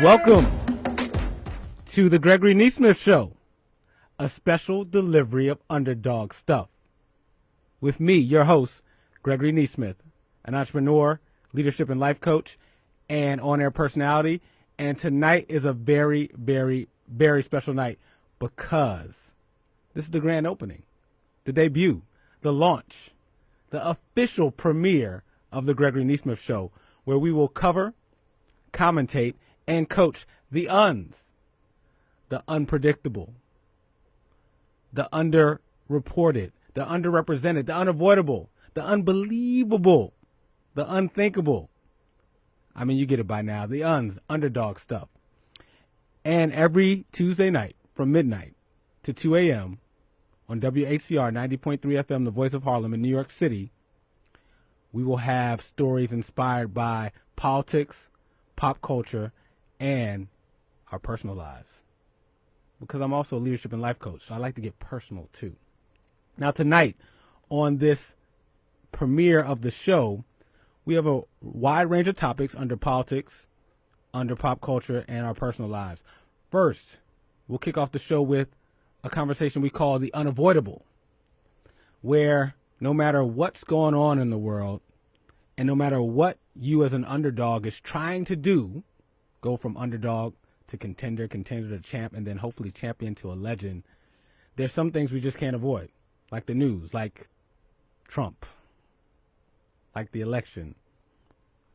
Welcome to the Gregory Nesmith Show, a special delivery of Underdog Stuff. With me, your host, Gregory Nesmith, an entrepreneur, leadership and life coach, and on-air personality. And tonight is a very, very, very special night because this is the grand opening, the debut, the launch, the official premiere of the Gregory Nesmith Show, where we will cover, commentate, and coach the uns, the unpredictable, the underreported, the underrepresented, the unavoidable, the unbelievable, the unthinkable. I mean, you get it by now. The uns, underdog stuff. And every Tuesday night from midnight to 2 a.m. on WHCR 90.3 FM, the voice of Harlem in New York City, we will have stories inspired by politics, pop culture, and our personal lives. Because I'm also a leadership and life coach, so I like to get personal too. Now tonight, on this premiere of the show, we have a wide range of topics under politics, under pop culture, and our personal lives. First, we'll kick off the show with a conversation we call the unavoidable, where no matter what's going on in the world, and no matter what you as an underdog is trying to do, go from underdog to contender, contender to champ, and then hopefully champion to a legend, there's some things we just can't avoid, like the news, like Trump, like the election.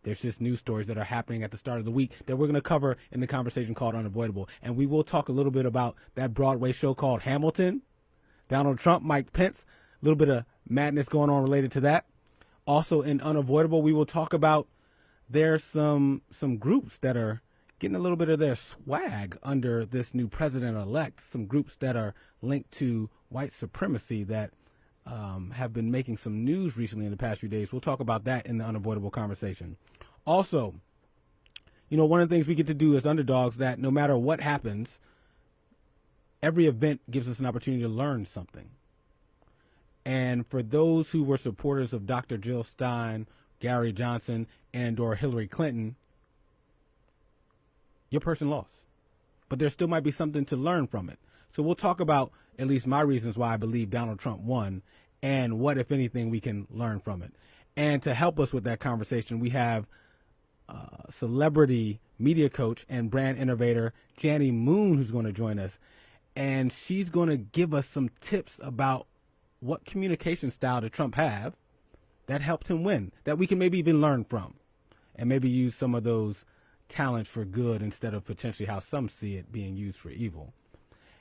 There's just news stories that are happening at the start of the week that we're going to cover in the conversation called Unavoidable. And we will talk a little bit about that Broadway show called Hamilton, Donald Trump, Mike Pence, a little bit of madness going on related to that. Also in Unavoidable, we will talk about there's some groups that are getting a little bit of their swag under this new president-elect, some groups that are linked to white supremacy that have been making some news recently in the past few days. We'll talk about that in the Unavoidable conversation. Also, you know, one of the things we get to do as underdogs that no matter what happens, every event gives us an opportunity to learn something. And for those who were supporters of Dr. Jill Stein, Gary Johnson, and or Hillary Clinton, your person lost. But there still might be something to learn from it. So we'll talk about at least my reasons why I believe Donald Trump won and what, if anything, we can learn from it. And to help us with that conversation, we have celebrity media coach and brand innovator Jani Moon, who's going to join us. And she's going to give us some tips about what communication style did Trump have that helped him win, that we can maybe even learn from, and maybe use some of those talents for good instead of potentially how some see it being used for evil.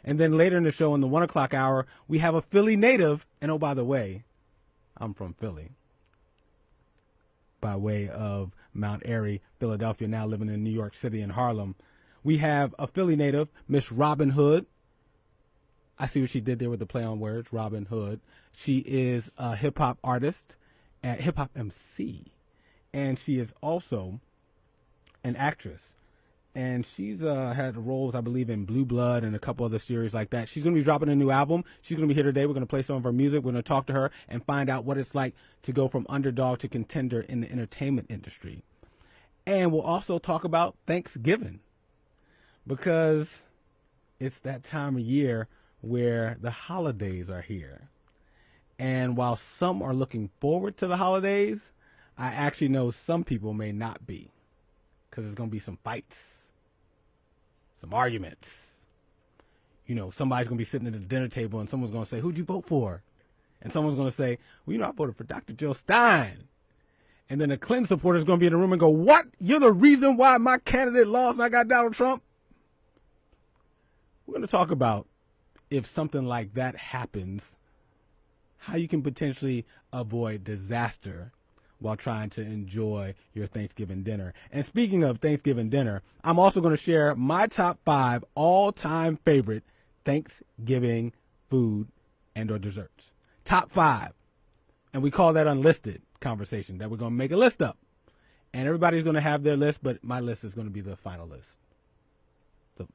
And then later in the show, in the 1 o'clock hour, we have a Philly native. And oh, by the way, I'm from Philly, by way of Mount Airy, Philadelphia, now living in New York City and Harlem. We have a Philly native, Miss Robyn Hood. I see what she did there with the play on words, Robyn Hood. She is a hip-hop artist and hip-hop MC. And she is also an actress. And she's had roles, I believe, in Blue Blood and a couple other series like that. She's going to be dropping a new album. She's going to be here today. We're going to play some of her music. We're going to talk to her and find out what it's like to go from underdog to contender in the entertainment industry. And we'll also talk about Thanksgiving, because it's that time of year where the holidays are here. And while some are looking forward to the holidays, I actually know some people may not be, because there's going to be some fights, some arguments. You know, somebody's going to be sitting at the dinner table and someone's going to say, who'd you vote for? And someone's going to say, well, you know, I voted for Dr. Jill Stein. And then the Clinton supporter's going to be in the room and go, what? You're the reason why my candidate lost and I got Donald Trump? We're going to talk about, if something like that happens, how you can potentially avoid disaster while trying to enjoy your Thanksgiving dinner. And speaking of Thanksgiving dinner, I'm also going to share my top 5 all-time favorite Thanksgiving food and or desserts. Top 5. And we call that unlisted conversation, that we're going to make a list up. And everybody's going to have their list, but my list is going to be the final list.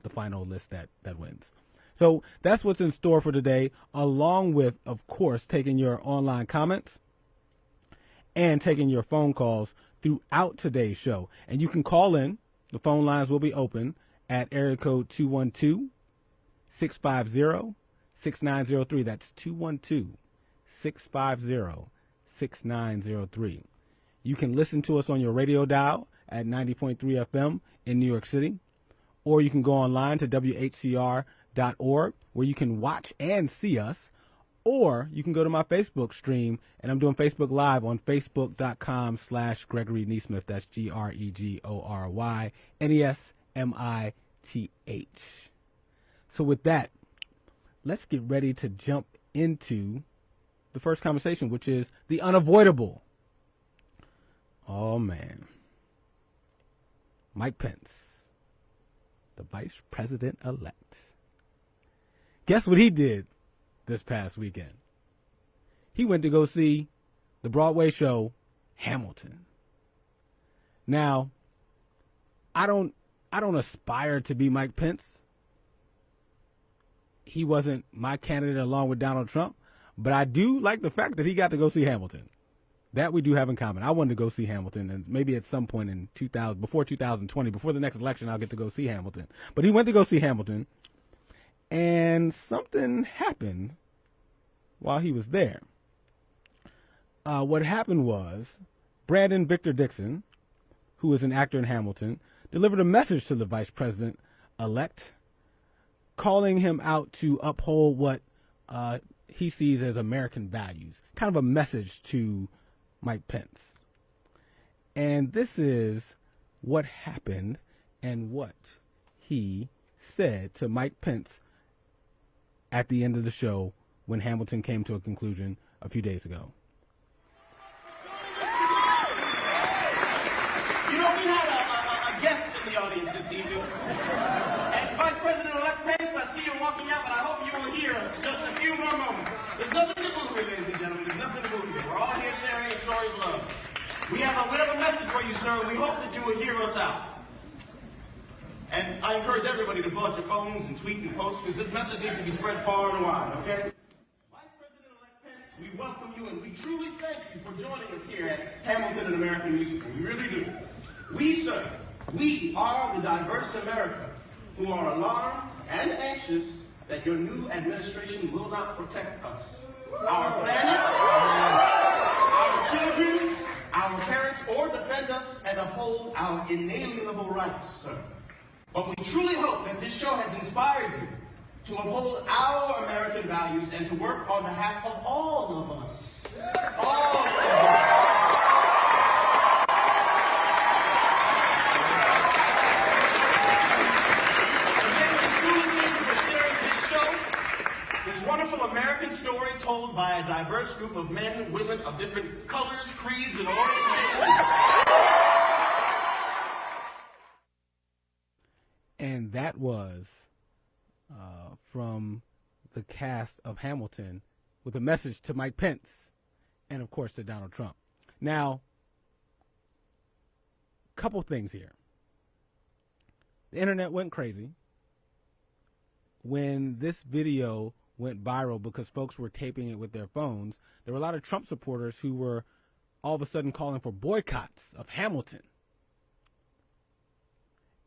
The final list that wins. So that's what's in store for today, along with, of course, taking your online comments and taking your phone calls throughout today's show. And you can call in The phone lines will be open at area code 212-650-6903. That's 212-650-6903. You can listen to us on your radio dial at 90.3 FM in New York City, or you can go online to WHCR.org where you can watch and see us, or you can go to my Facebook stream, and I'm doing Facebook Live on Facebook.com/Gregory Nesmith. That's GREGORYNESMITH. So with that, let's get ready to jump into the first conversation, which is the unavoidable. Oh, man. Mike Pence, the vice president-elect. Guess what he did this past weekend? He went to go see the Broadway show Hamilton. Now, I don't aspire to be Mike Pence. He wasn't my candidate along with Donald Trump, but I do like the fact that he got to go see Hamilton. That we do have in common. I wanted to go see Hamilton, and maybe at some point in before 2020, before the next election, I'll get to go see Hamilton. But he went to go see Hamilton, and something happened while he was there. What happened was Brandon Victor Dixon, who is an actor in Hamilton, delivered a message to the vice president-elect, calling him out to uphold what he sees as American values, kind of a message to Mike Pence. And this is what happened and what he said to Mike Pence at the end of the show when Hamilton came to a conclusion a few days ago. You know, we had a guest in the audience this evening. And Vice President-elect Pence, I see you walking out, but I hope you will hear us just a few more moments. There's nothing to move here, ladies and gentlemen. There's nothing to move here. We're all here sharing a story of love. We have a message for you, sir. We hope that you will hear us out. And I encourage everybody to pull out your phones and tweet and post, because this message needs to be spread far and wide, okay? Vice President-elect Pence, we welcome you, and we truly thank you for joining us here at Hamilton, an American Musical. We really do. We, sir, we are the diverse America who are alarmed and anxious that your new administration will not protect us, our planet, our children, our parents, or defend us and uphold our inalienable rights, sir. But we truly hope that this show has inspired you to uphold our American values and to work on behalf of all of us. All of us. This wonderful American story told by a diverse group of men and women of different colors, creeds, and orientations. And that was from the cast of Hamilton with a message to Mike Pence and, of course, to Donald Trump. Now, couple things here. The internet went crazy when this video went viral because folks were taping it with their phones. There were a lot of Trump supporters who were all of a sudden calling for boycotts of Hamilton.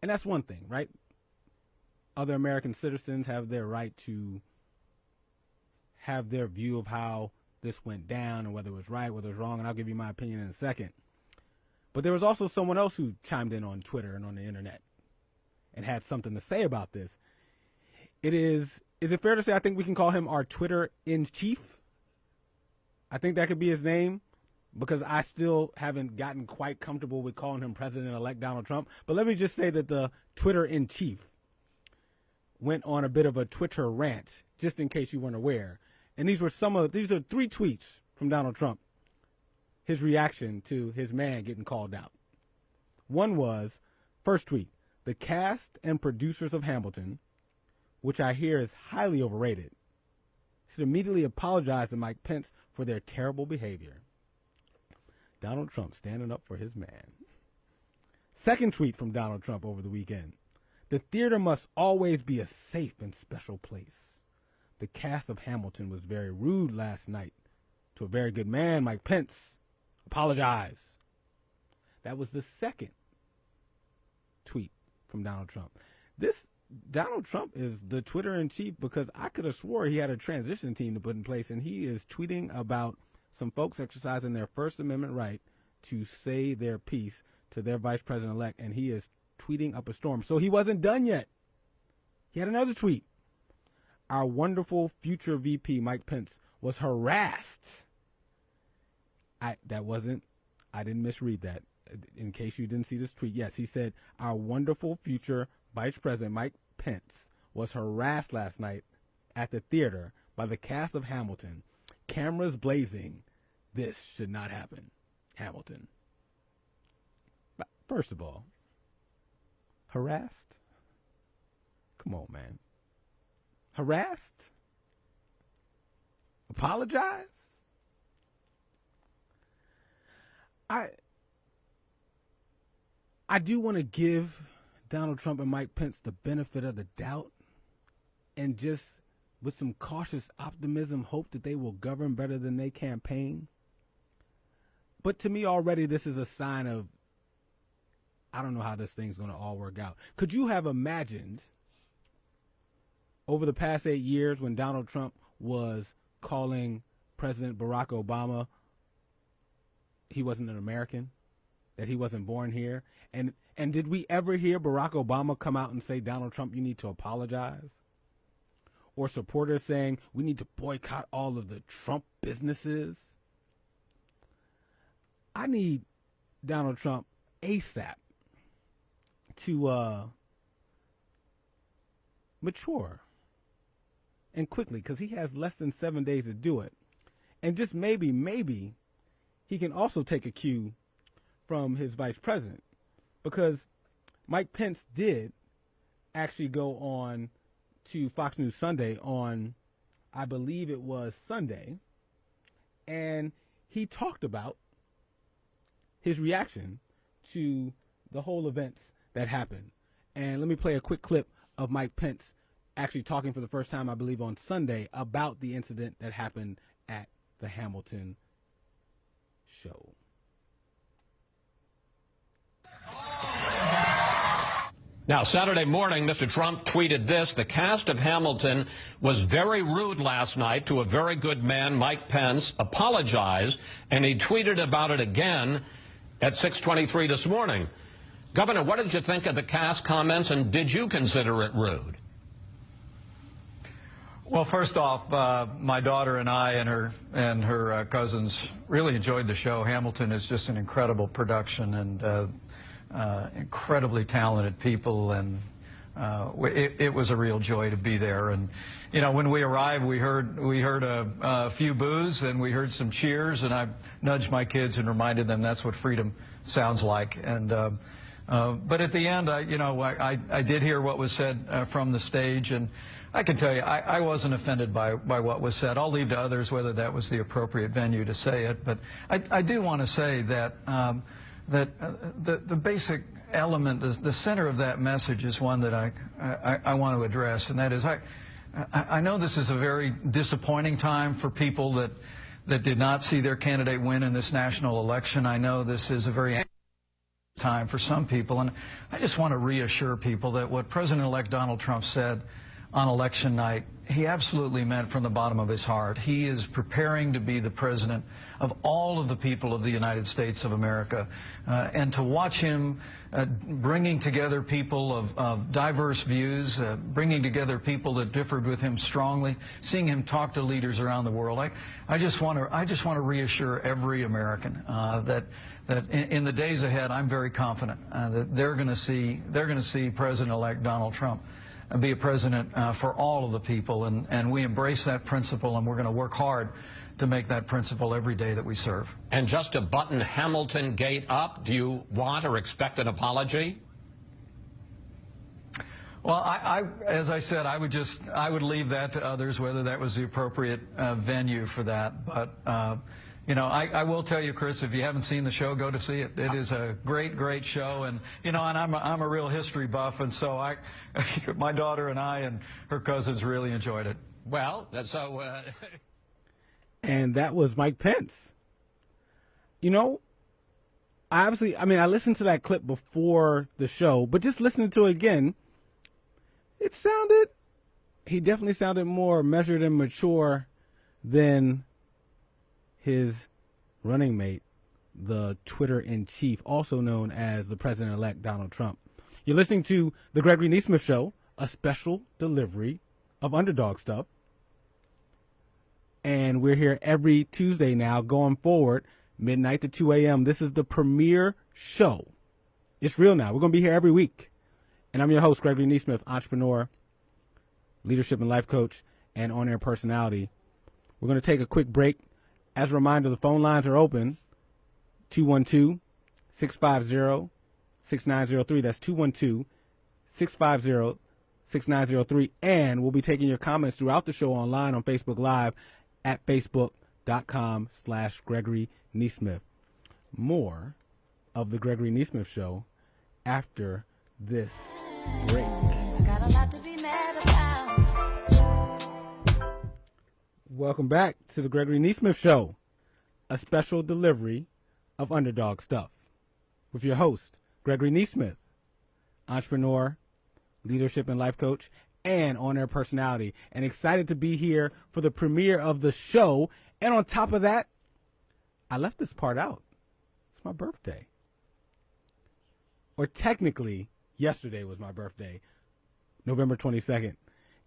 And that's one thing, right? Other American citizens have their right to have their view of how this went down and whether it was right, whether it was wrong, and I'll give you my opinion in a second. But there was also someone else who chimed in on Twitter and on the internet and had something to say about this. Is it fair to say I think we can call him our Twitter-in-chief? I think that could be his name, because I still haven't gotten quite comfortable with calling him President-elect Donald Trump. But let me just say that the Twitter-in-chief went on a bit of a Twitter rant, just in case you weren't aware. And these are 3 tweets from Donald Trump, his reaction to his man getting called out. One was, first tweet, the cast and producers of Hamilton, which I hear is highly overrated, should immediately apologize to Mike Pence for their terrible behavior. Donald Trump standing up for his man. Second tweet from Donald Trump over the weekend. The theater must always be a safe and special place. The cast of Hamilton was very rude last night to a very good man, Mike Pence. Apologize. That was the second tweet from Donald Trump. This Donald Trump is the Twitter-in-chief, because I could have swore he had a transition team to put in place, and he is tweeting about some folks exercising their First Amendment right to say their piece to their vice president-elect, and he is tweeting up a storm. So he wasn't done yet. He had another tweet. Our wonderful future VP, Mike Pence, was harassed. I didn't misread that. In case you didn't see this tweet, yes, he said, our wonderful future Vice President Mike Pence was harassed last night at the theater by the cast of Hamilton. Cameras blazing. This should not happen. Hamilton. But first of all, harassed? Come on, man. Harassed? Apologize? I do want to give Donald Trump and Mike Pence the benefit of the doubt, and just with some cautious optimism hope that they will govern better than they campaign. But to me already, this is a sign of, I don't know how this thing's going to all work out. Could you have imagined over the past 8 years when Donald Trump was calling President Barack Obama he wasn't an American, that he wasn't born here? And did we ever hear Barack Obama come out and say, Donald Trump, you need to apologize? Or supporters saying, we need to boycott all of the Trump businesses? I need Donald Trump ASAP to mature, and quickly, because he has less than 7 days to do it. And just maybe he can also take a cue from his vice president, because Mike Pence did actually go on to Fox News Sunday on, I believe it was Sunday, and he talked about his reaction to the whole events that happened. And let me play a quick clip of Mike Pence actually talking for the first time, I believe, on Sunday about the incident that happened at the Hamilton show. Now, Saturday morning, Mr. Trump tweeted this: the cast of Hamilton was very rude last night to a very good man, Mike Pence, apologized, and he tweeted about it again at 6:23 this morning. Governor, what did you think of the cast comments, and did you consider it rude? Well, first off, my daughter and I and her cousins really enjoyed the show. Hamilton is just an incredible production, and incredibly talented people, and it was a real joy to be there. And you know, when we arrived, we heard a few boos and we heard some cheers, and I nudged my kids and reminded them that's what freedom sounds like. And but at the end, I did hear what was said from the stage, and I can tell you, I wasn't offended by what was said. I'll leave to others whether that was the appropriate venue to say it. But I do want to say that the basic element, the center of that message is one that I want to address, and that is I know this is a very disappointing time for people that did not see their candidate win in this national election. I know this is a very time for some people, and I just want to reassure people that what President-elect Donald Trump said on election night, he absolutely meant from the bottom of his heart. He is preparing to be the president of all of the people of the United States of America. And to watch him bringing together people of diverse views, bringing together people that differed with him strongly, seeing him talk to leaders around the world, I just want to reassure every American that in the days ahead, I'm very confident that they're going to see President-elect Donald Trump be a president for all of the people, and we embrace that principle, and we're going to work hard to make that principle every day that we serve. And just to button Hamilton Gate up, do you want or expect an apology? Well, as I said, I would leave that to others, whether that was the appropriate venue for that. But you know, I will tell you, Chris, if you haven't seen the show, go to see it. It is a great show, and you know, and I'm a real history buff, and so my daughter and I and her cousins really enjoyed it. Well, so. And that was Mike Pence. You know, I listened to that clip before the show, but just listening to it again, he definitely sounded more measured and mature than his running mate, the Twitter-in-chief, also known as the President-elect Donald Trump. You're listening to The Gregory Nesmith Show, a special delivery of Underdog Stuff. And we're here every Tuesday now, going forward, midnight to 2 a.m. This is the premiere show. It's real now. We're going to be here every week. And I'm your host, Gregory Nesmith, entrepreneur, leadership and life coach, and on-air personality. We're going to take a quick break. As a reminder, the phone lines are open, 212-650-6903. That's 212-650-6903. And we'll be taking your comments throughout the show online on Facebook Live at facebook.com/Gregory Nesmith. More of the Gregory Nesmith Show after this break. Got a lot to be mad about. Welcome back to the Gregory Nesmith Show, a special delivery of Underdog Stuff, with your host, Gregory Nesmith, entrepreneur, leadership and life coach, and on-air personality, and excited to be here for the premiere of the show. And on top of that, I left this part out. It's my birthday. Or technically, yesterday was my birthday, November 22nd.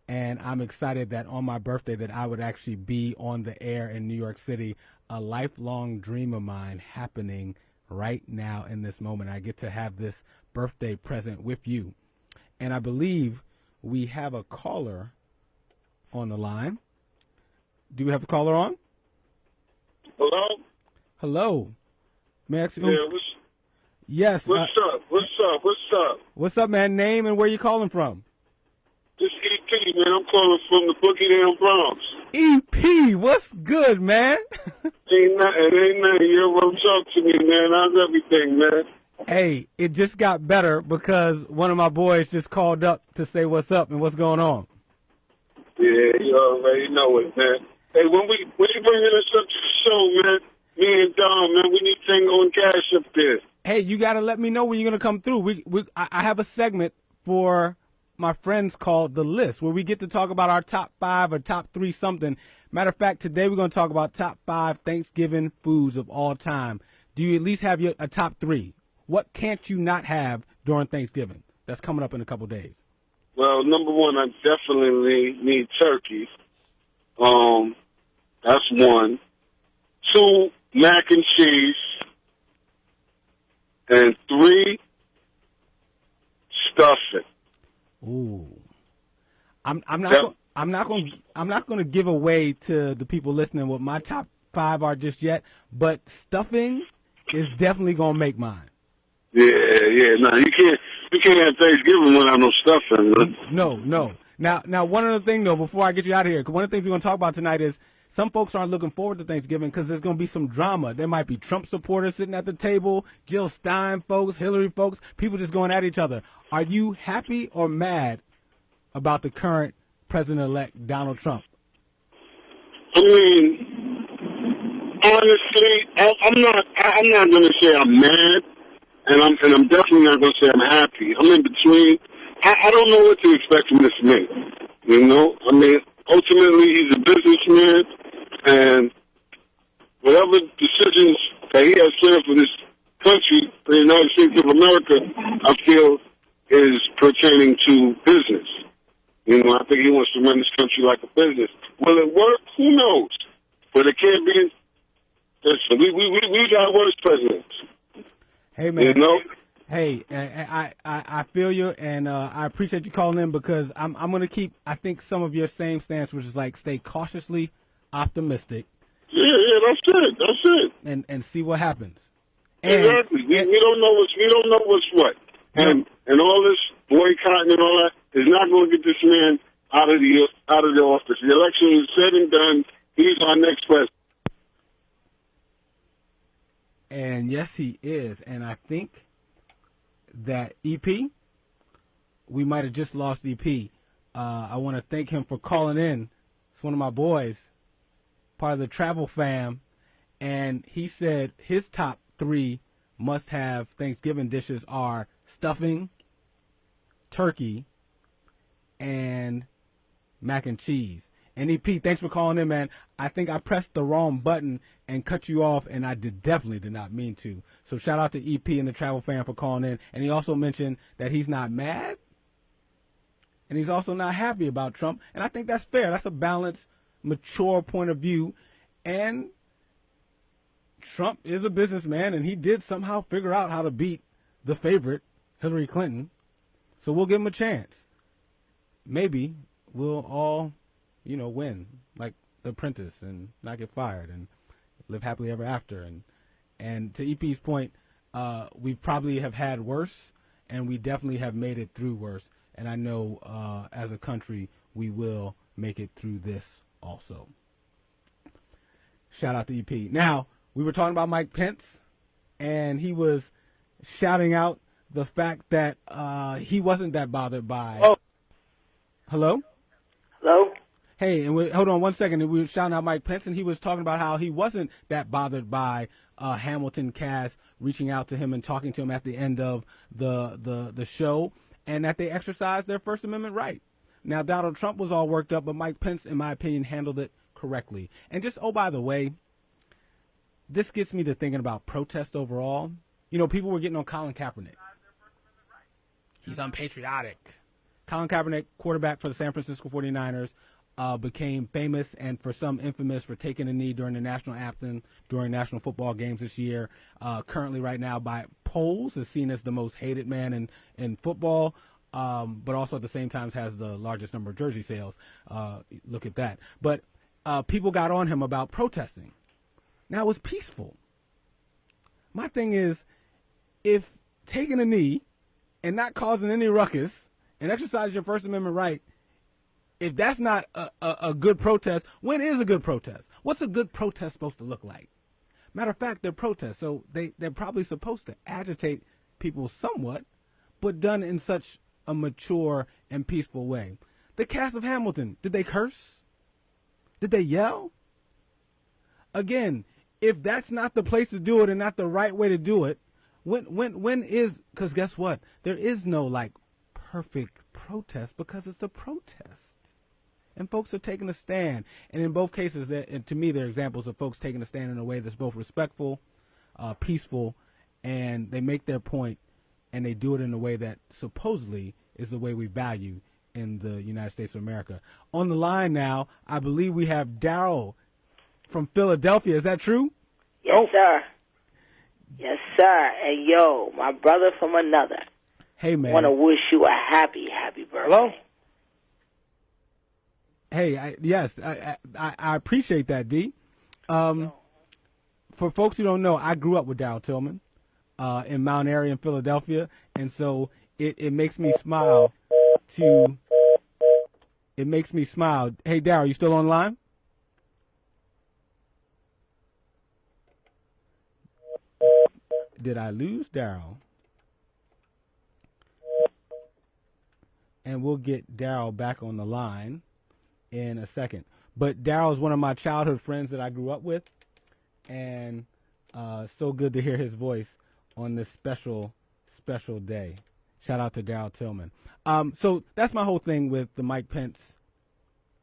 And I'm excited that on my birthday that I would actually be on the air in New York City, a lifelong dream of mine happening right now in this moment. I get to have this birthday present with you. And I believe we have a caller on the line. Do we have a caller on? Hello? Hello. May I ask you? Yeah, Yes. what's up? What's up, man? Name and where you calling from? This EP, man. I'm calling from the Boogie Down Bronx. EP, what's good, man? Ain't nothing. You ever talk to me, man? How's everything, man? Hey, it just got better because one of my boys just called up to say what's up and what's going on. Yeah, you already know it, man. Hey, when you bringing us up to the show, man, me and Dom, man, we need Tango and Cash up there. Hey, you got to let me know when you're going to come through. I have a segment for my friends called The List, where we get to talk about our top 5 or top 3 something. Matter of fact, today we're going to talk about top 5 Thanksgiving foods of all time. Do you at least have a top 3? What can't you not have during Thanksgiving? That's coming up in a couple days. Well, number one, I definitely need turkey. That's one. 2, mac and cheese. And 3, stuffing. Ooh. I'm not going to give away to the people listening what my top 5 are just yet, but stuffing is definitely going to make mine. Yeah. No, you can't have Thanksgiving without no stuffing. No. Now, one other thing though, before I get you out of here, because one of the things we're going to talk about tonight is some folks aren't looking forward to Thanksgiving because there's going to be some drama. There might be Trump supporters sitting at the table, Jill Stein folks, Hillary folks, people just going at each other. Are you happy or mad about the current president-elect Donald Trump? I mean, honestly, I'm not going to say I'm mad, and I'm definitely not going to say I'm happy. I'm in between. I don't know what to expect from this man. You know, I mean, ultimately he's a businessman, and whatever decisions that he has planned for this country, the United States of America, I feel is pertaining to business. You know, I think he wants to run this country like a business. Will it work? Who knows? But it can't be. Listen, we got worse presidents. Hey, man. You know? Hey, I feel you, and I appreciate you calling in because I'm going to keep, I think, some of your same stance, which is like stay cautiously optimistic. Yeah, that's it. And see what happens. And, exactly. We don't know what's what. And all this boycotting and all that is not going to get this man out of the office. The election is said and done. He's our next president. And yes, he is. And I think that EP, we might have just lost EP. I want to thank him for calling in. It's one of my boys, part of the travel fam. And he said his top 3 must-have Thanksgiving dishes are stuffing, turkey, and mac and cheese. And EP, thanks for calling in, man. I think I pressed the wrong button and cut you off, and I definitely did not mean to. So shout out to EP and the Travel Fan for calling in. And he also mentioned that he's not mad, and he's also not happy about Trump. And I think that's fair. That's a balanced, mature point of view. And Trump is a businessman, and he did somehow figure out how to beat the favorite, Hillary Clinton. So we'll give him a chance. Maybe we'll all, win, like The Apprentice, and not get fired and live happily ever after. And to EP's point, we probably have had worse, and we definitely have made it through worse. And I know as a country, we will make it through this also. Shout out to EP. Now, we were talking about Mike Pence, and he was shouting out the fact that he wasn't that bothered by... Oh. Hello? Hello? Hey, and hold on one second. We were shouting out Mike Pence, and he was talking about how he wasn't that bothered by Hamilton cast reaching out to him and talking to him at the end of the show, and that they exercised their First Amendment right. Now, Donald Trump was all worked up, but Mike Pence, in my opinion, handled it correctly. And just, oh, by the way, this gets me to thinking about protest overall. People were getting on Colin Kaepernick. He's unpatriotic. Colin Kaepernick, quarterback for the San Francisco 49ers, became famous and for some infamous for taking a knee during the national anthem during national football games this year. Currently right now by polls is seen as the most hated man in football, but also at the same time has the largest number of jersey sales. Look at that. But people got on him about protesting. Now, it was peaceful. My thing is, if taking a knee and not causing any ruckus and exercising your First Amendment right, if that's not a good protest, when is a good protest? What's a good protest supposed to look like? Matter of fact, they're protests, so they're probably supposed to agitate people somewhat, but done in such a mature and peaceful way. The cast of Hamilton, did they curse? Did they yell? Again, if that's not the place to do it and not the right way to do it, when is, because guess what? There is no perfect protest because it's a protest. And folks are taking a stand. And in both cases, to me, they're examples of folks taking a stand in a way that's both respectful, peaceful, and they make their point, and they do it in a way that supposedly is the way we value in the United States of America. On the line now, I believe we have Daryl from Philadelphia. Is that true? Yes, sir. Yes, sir. And yo, my brother from another. Hey, man. I want to wish you a happy birthday. Hello? Hey, yes, I appreciate that, D. For folks who don't know, I grew up with Daryl Tillman in Mount Airy in Philadelphia, and so it makes me smile It makes me smile. Hey, Daryl, you still on the line? Did I lose Daryl? And we'll get Daryl back on the line in a second. But Daryl is one of my childhood friends that I grew up with, and so good to hear his voice on this special day. Shout out to Daryl Tillman. So that's my whole thing with the Mike Pence,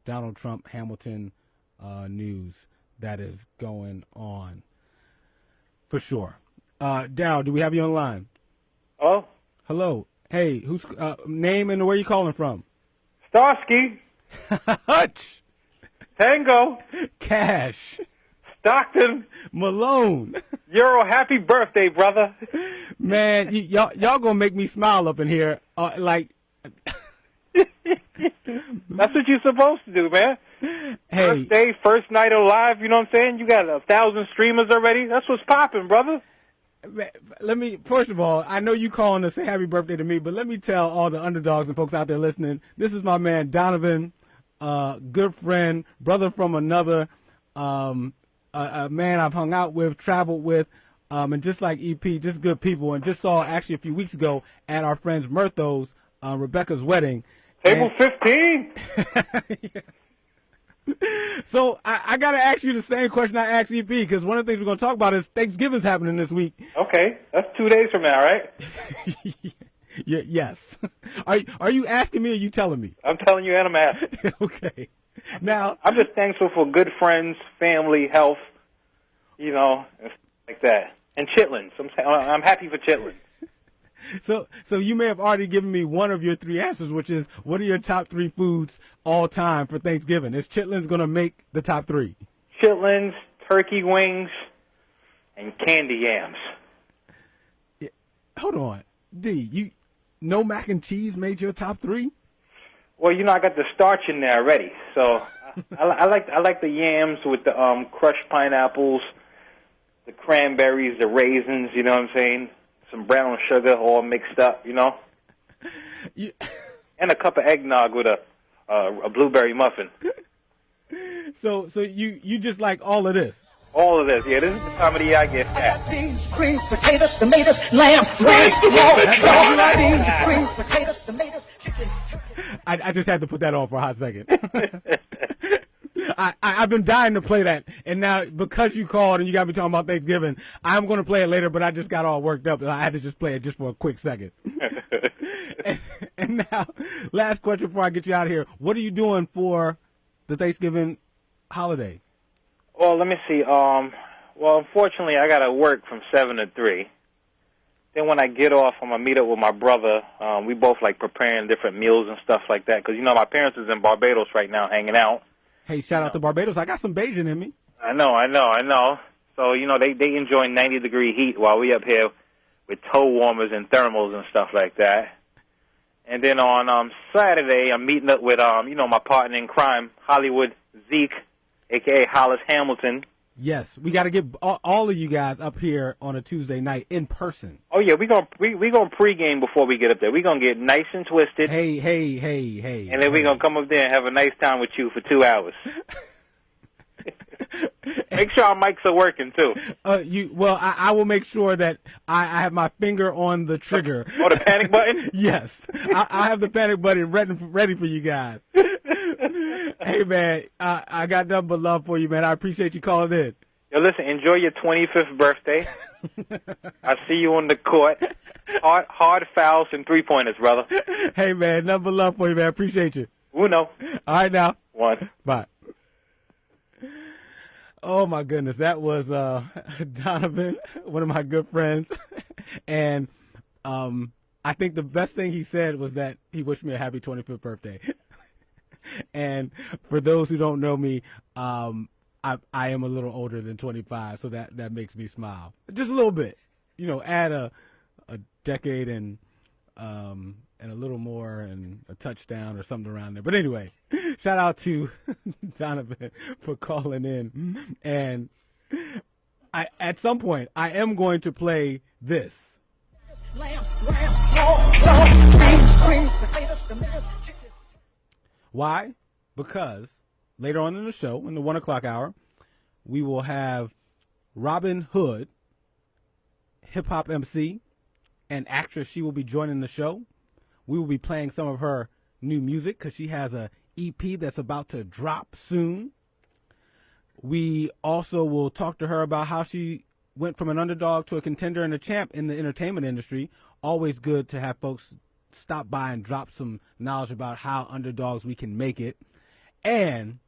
Donald Trump, Hamilton news that is going on. For sure. Daryl, do we have you on the line? Oh? Hello. Hey, who's name and where you calling from? Starsky. Hutch. Tango. Cash. Stockton. Malone. Euro, happy birthday, brother. Man, y'all gonna make me smile up in here. That's what you're supposed to do, man. Hey. First day, first night alive, you know what I'm saying? You got 1,000 streamers already. That's what's popping, brother. First of all, I know you calling to say happy birthday to me, but let me tell all the underdogs and folks out there listening, this is my man Donovan, good friend, brother from another, a man I've hung out with, traveled with, and just like EP, just good people, and just saw actually a few weeks ago at our friend's Murtho's, Rebecca's wedding. Table 15. So I got to ask you the same question I asked EP, because one of the things we're going to talk about is Thanksgiving's happening this week. Okay, that's 2 days from now, right? Yes. Are you asking me or are you telling me? I'm telling you and I'm asking. Okay. Now, I'm just thankful for good friends, family, health, and stuff like that. And chitlins. I'm happy for chitlins. So you may have already given me one of your three answers, which is, what are your top three foods all time for Thanksgiving? Is chitlins going to make the top three? Chitlins, turkey wings, and candy yams. Yeah. Hold on. D, no mac and cheese made your top three? Well, I got the starch in there already. So I like the yams with the crushed pineapples, the cranberries, the raisins, you know what I'm saying? Some brown sugar all mixed up, Yeah. And a cup of eggnog with a blueberry muffin. So you just like all of this? All of this, yeah. This is the time of the year I get fat. Beans, greens, potatoes, tomatoes, lamb, beans, greens, potatoes, tomatoes, chicken. I just had to put that on for a hot second. I've been dying to play that, and now because you called and you got me talking about Thanksgiving, I'm going to play it later, but I just got all worked up, and I had to just play it just for a quick second. and now, last question before I get you out of here. What are you doing for the Thanksgiving holiday? Well, let me see. Well, unfortunately, I got to work from 7 to 3. Then when I get off, I'm going to meet up with my brother. We both like preparing different meals and stuff like that, because, my parents is in Barbados right now hanging out. Hey, shout out to Barbados. I got some Bajan in me. I know. So, they enjoy 90-degree heat while we up here with toe warmers and thermals and stuff like that. And then on Saturday, I'm meeting up with, my partner in crime, Hollywood Zeke, a.k.a. Hollis Hamilton. Yes, we got to get all of you guys up here on a Tuesday night in person. Oh, yeah, we gonna pregame before we get up there. We're going to get nice and twisted. Hey. And then we're going to come up there and have a nice time with you for 2 hours. Make sure our mics are working, too. I will make sure that I have my finger on the trigger. Oh, the panic button? Yes. I have the panic button ready for you guys. Hey, man, I got nothing but love for you, man. I appreciate you calling in. Yo, listen, enjoy your 25th birthday. I see you on the court. Hard fouls and three-pointers, brother. Hey, man, nothing but love for you, man. I appreciate you. Uno. All right, now. One. Bye. Oh, my goodness. That was Donovan, one of my good friends. And I think the best thing he said was that he wished me a happy 25th birthday. And for those who don't know me, I am a little older than 25, so that makes me smile. Just a little bit. Add a decade and a little more and a touchdown or something around there. But anyway, shout out to Donovan for calling in. And at some point, I am going to play this. Why? Because later on in the show, in the 1 o'clock hour, we will have Robyn Hood, hip-hop MC and actress. She will be joining the show. We will be playing some of her new music because she has a EP that's about to drop soon. We also will talk to her about how she went from an underdog to a contender and a champ in the entertainment industry. Always good to have folks stop by and drop some knowledge about how underdogs we can make it. And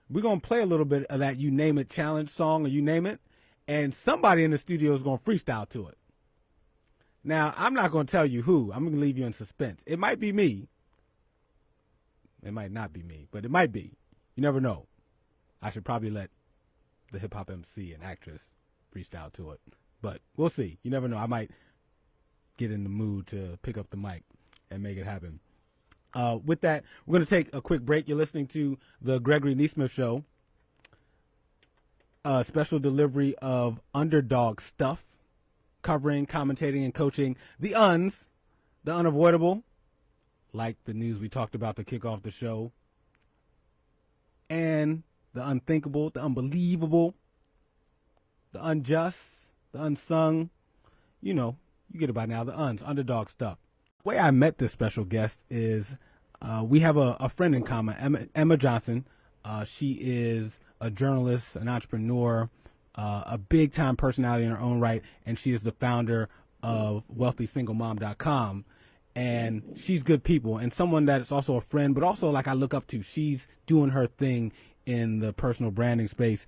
we're going to play a little bit of that You Name It challenge song, or you name it, and somebody in the studio is going to freestyle to it. Now, I'm not going to tell you who. I'm going to leave you in suspense. It might be me. It might not be me, but it might be. You never know. I should probably let the hip-hop MC and actress freestyle to it. But we'll see. You never know. I might get in the mood to pick up the mic and make it happen. With that, we're going to take a quick break. You're listening to the Gregory Nesmith Show, a special delivery of UNderdogStuff, covering, commentating, and coaching the UNs, the unavoidable, like the news we talked about to kick off the show, and the unthinkable, the unbelievable, the unjust, the unsung. You get it by now, the UNs, UNderdogStuff. The way I met this special guest is we have a friend in common, Emma Johnson, She is a journalist, an entrepreneur, a big-time personality in her own right, and she is the founder of WealthySingleMom.com. And she's good people and someone that is also a friend, but also like I look up to. She's doing her thing in the personal branding space.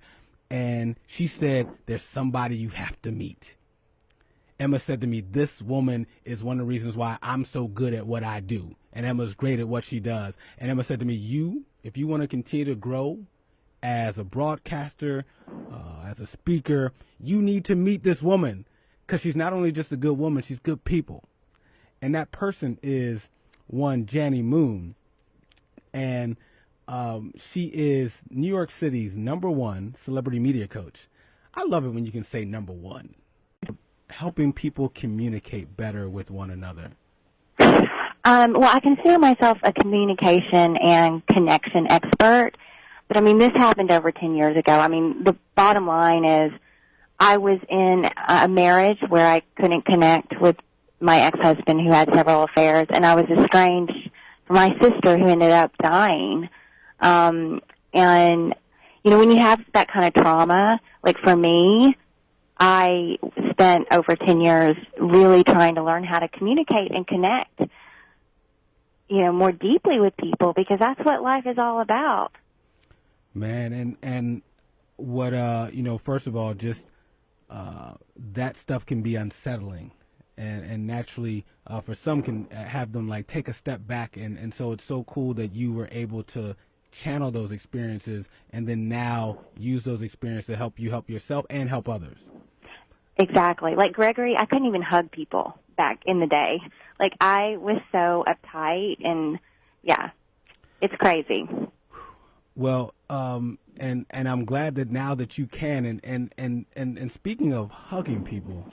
And she said, there's somebody you have to meet. Emma said to me, this woman is one of the reasons why I'm so good at what I do. And Emma's great at what she does. And Emma said to me, if you want to continue to grow as a broadcaster, as a speaker, you need to meet this woman. Because she's not only just a good woman, she's good people. And that person is one Jani Moon. And she is New York City's #1 celebrity media coach. I love it when you can say #1. Helping people communicate better with one another. Well, I consider myself a communication and connection expert. But, I mean, this happened over 10 years ago. I mean, the bottom line is I was in a marriage where I couldn't connect with my ex-husband who had several affairs, and I was estranged from my sister who ended up dying. And, you know, when you have that kind of trauma, like for me, I spent over 10 years really trying to learn how to communicate and connect, you know, more deeply with people, because that's what life is all about. Man, and what, you know, first of all, just that stuff can be unsettling. And naturally, for some can have them like take a step back. And so it's so cool that you were able to channel those experiences and then now use those experiences to help you help yourself and help others. Exactly. Like Gregory, I couldn't even hug people back in the day. Like I was so uptight and yeah, it's crazy. Well, and I'm glad that now that you can, and speaking of hugging people,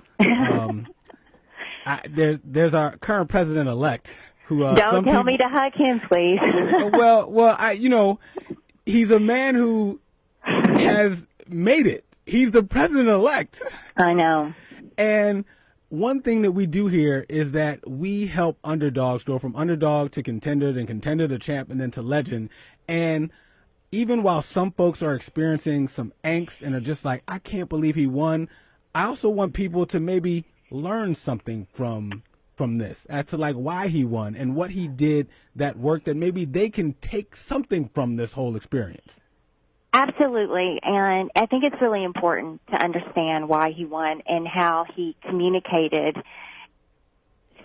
there's our current president-elect who don't tell me to hug him, please. well, you know, he's a man who has made it. He's the president-elect. I know. And one thing that we do here is that we help underdogs go from underdog to contender, then contender to champ, and then to legend. And even while some folks are experiencing some angst and are just like, I can't believe he won, I also want people to maybe learn something from this as to like why he won and what he did that worked, that maybe they can take something from this whole experience. Absolutely, and I think it's really important to understand why he won and how he communicated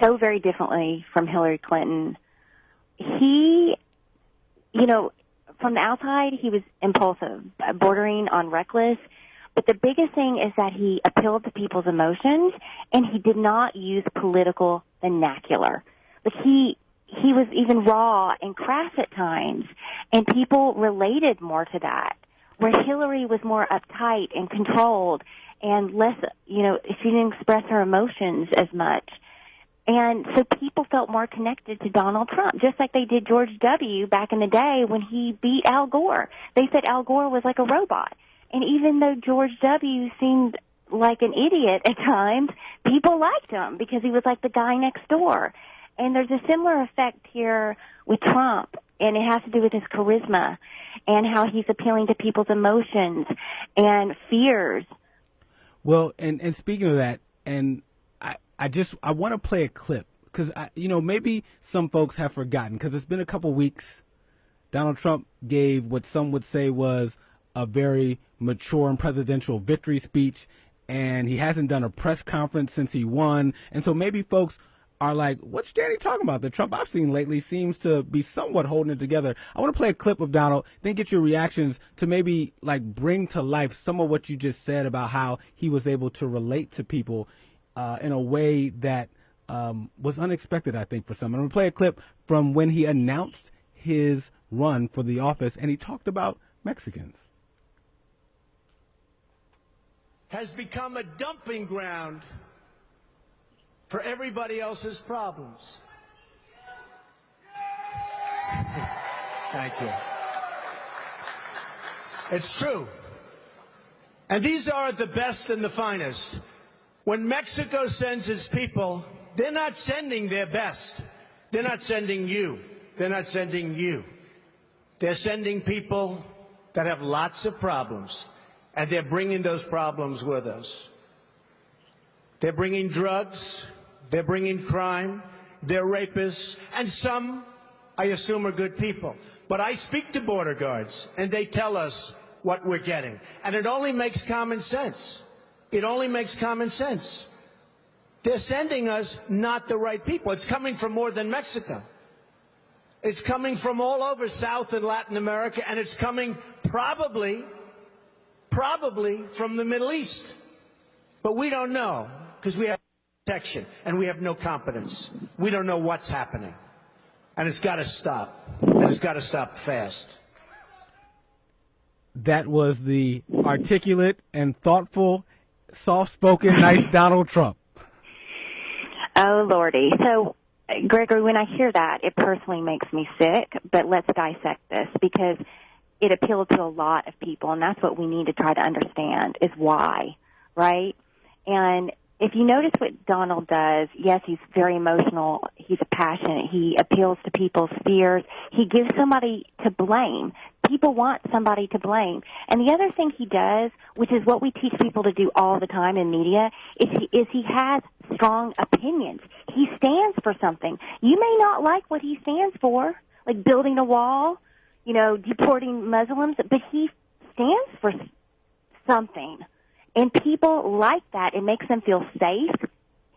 so very differently from Hillary Clinton. He, you know, from the outside, he was impulsive, bordering on reckless, but the biggest thing is that he appealed to people's emotions, and he did not use political vernacular. Like he was even raw and crass at times, and people related more to that, where Hillary was more uptight and controlled and less, you know, she didn't express her emotions as much. And so people felt more connected to Donald Trump, just like they did George W. back in the day when he beat Al Gore. They said Al Gore was like a robot. And even though George W. seemed like an idiot at times, people liked him because he was like the guy next door. And there's a similar effect here with Trump, and it has to do with his charisma and how he's appealing to people's emotions and fears. Well, and speaking of that, and I want to play a clip because, you know, maybe some folks have forgotten because it's been a couple weeks. Donald Trump gave what some would say was a very mature and presidential victory speech, and he hasn't done a press conference since he won. And so maybe folks are like, what's Jani talking about? The Trump I've seen lately seems to be somewhat holding it together. I want to play a clip of Donald, then get your reactions to maybe like bring to life some of what you just said about how he was able to relate to people in a way that was unexpected, I think, for some. I'm going to play a clip from when he announced his run for the office, and he talked about Mexicans. Has become a dumping ground for everybody else's problems. Thank you. It's true. And these are the best and the finest. When Mexico sends its people, they're not sending their best. They're not sending you. They're not sending you. They're sending people that have lots of problems, and they're bringing those problems with us. They're bringing drugs, they're bringing crime, they're rapists, and some, I assume, are good people. But I speak to border guards, and they tell us what we're getting. And it only makes common sense. It only makes common sense. They're sending us not the right people. It's coming from more than Mexico. It's coming from all over South and Latin America, and it's coming probably from the Middle East. But we don't know, because we have protection, and we have no competence. We don't know what's happening. And it's got to stop. And it's got to stop fast. That was the articulate and thoughtful, soft-spoken, nice Donald Trump. Oh, Lordy. So, Gregory, when I hear that, it personally makes me sick, but let's dissect this, because it appealed to a lot of people, and that's what we need to try to understand is why, right? And if you notice what Donald does, yes, he's very emotional, he's passionate, he appeals to people's fears, he gives somebody to blame. People want somebody to blame. And the other thing he does, which is what we teach people to do all the time in media, is he has strong opinions. He stands for something. You may not like what he stands for, like building a wall, deporting Muslims, but he stands for something. And people like that. It makes them feel safe.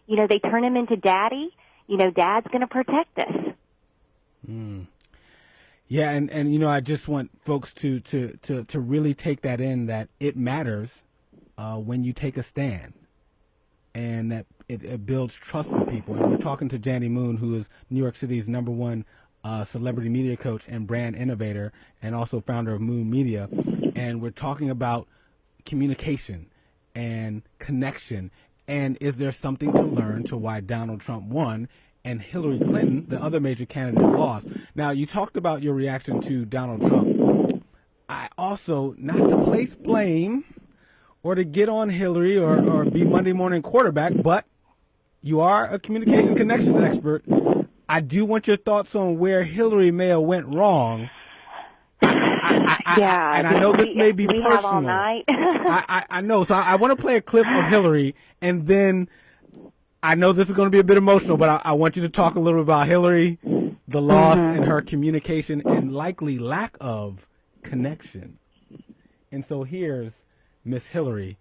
They turn him into daddy. Dad's going to protect us. Yeah, and I just want folks to really take that in, that it matters when you take a stand, and that it builds trust with people. And we're talking to Jani Moon, who is New York City's #1 celebrity media coach and brand innovator, and also founder of Moon Media. And we're talking about communication and connection, and is there something to learn to why Donald Trump won and Hillary Clinton, the other major candidate, lost. Now, you talked about your reaction to Donald Trump. I also, not to place blame or to get on Hillary or be Monday morning quarterback, but you are a communication connections expert. I do want your thoughts on where Hillary may have went wrong. I know this may be personal. Have all night. I know. So I want to play a clip of Hillary, and then I know this is going to be a bit emotional, but I want you to talk a little bit about Hillary, the loss, and her communication and likely lack of connection. And so here's Miss Hillary,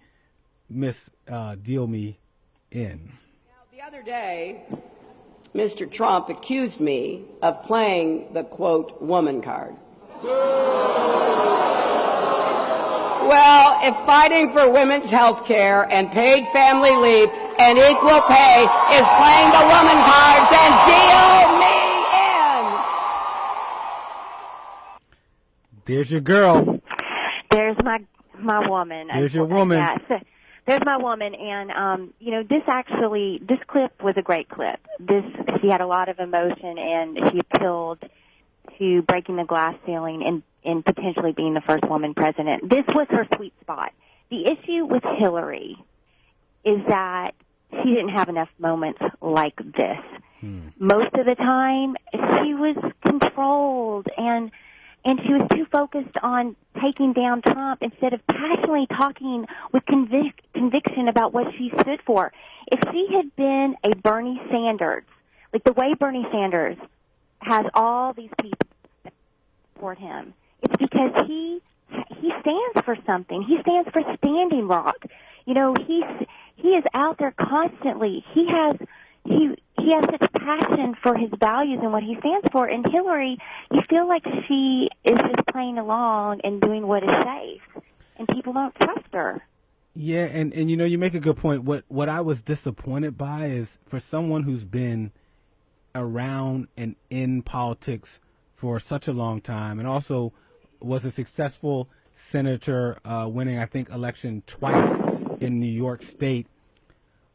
Miss Deal Me In. Now, the other day, Mr. Trump accused me of playing the, quote, woman card. Well, if fighting for women's health care and paid family leave and equal pay is playing the woman card, then deal me in. There's your girl. There's my woman. There's your woman. Yes. There's my woman, and this clip was a great clip. She had a lot of emotion, and she appealed to breaking the glass ceiling and potentially being the first woman president. This was her sweet spot. The issue with Hillary is that she didn't have enough moments like this. Most of the time, she was controlled, and she was too focused on taking down Trump instead of passionately talking with conviction about what she stood for. If she had been a Bernie Sanders, like the way Bernie Sanders has all these people support him, it's because he stands for something. He stands for Standing Rock. He is out there constantly. He has such passion for his values and what he stands for. And Hillary, you feel like she is just playing along and doing what is safe, and people don't trust her. Yeah, and you make a good point. What I was disappointed by is, for someone who's been around and in politics for such a long time, and also was a successful senator, winning, I think, election twice in New York State.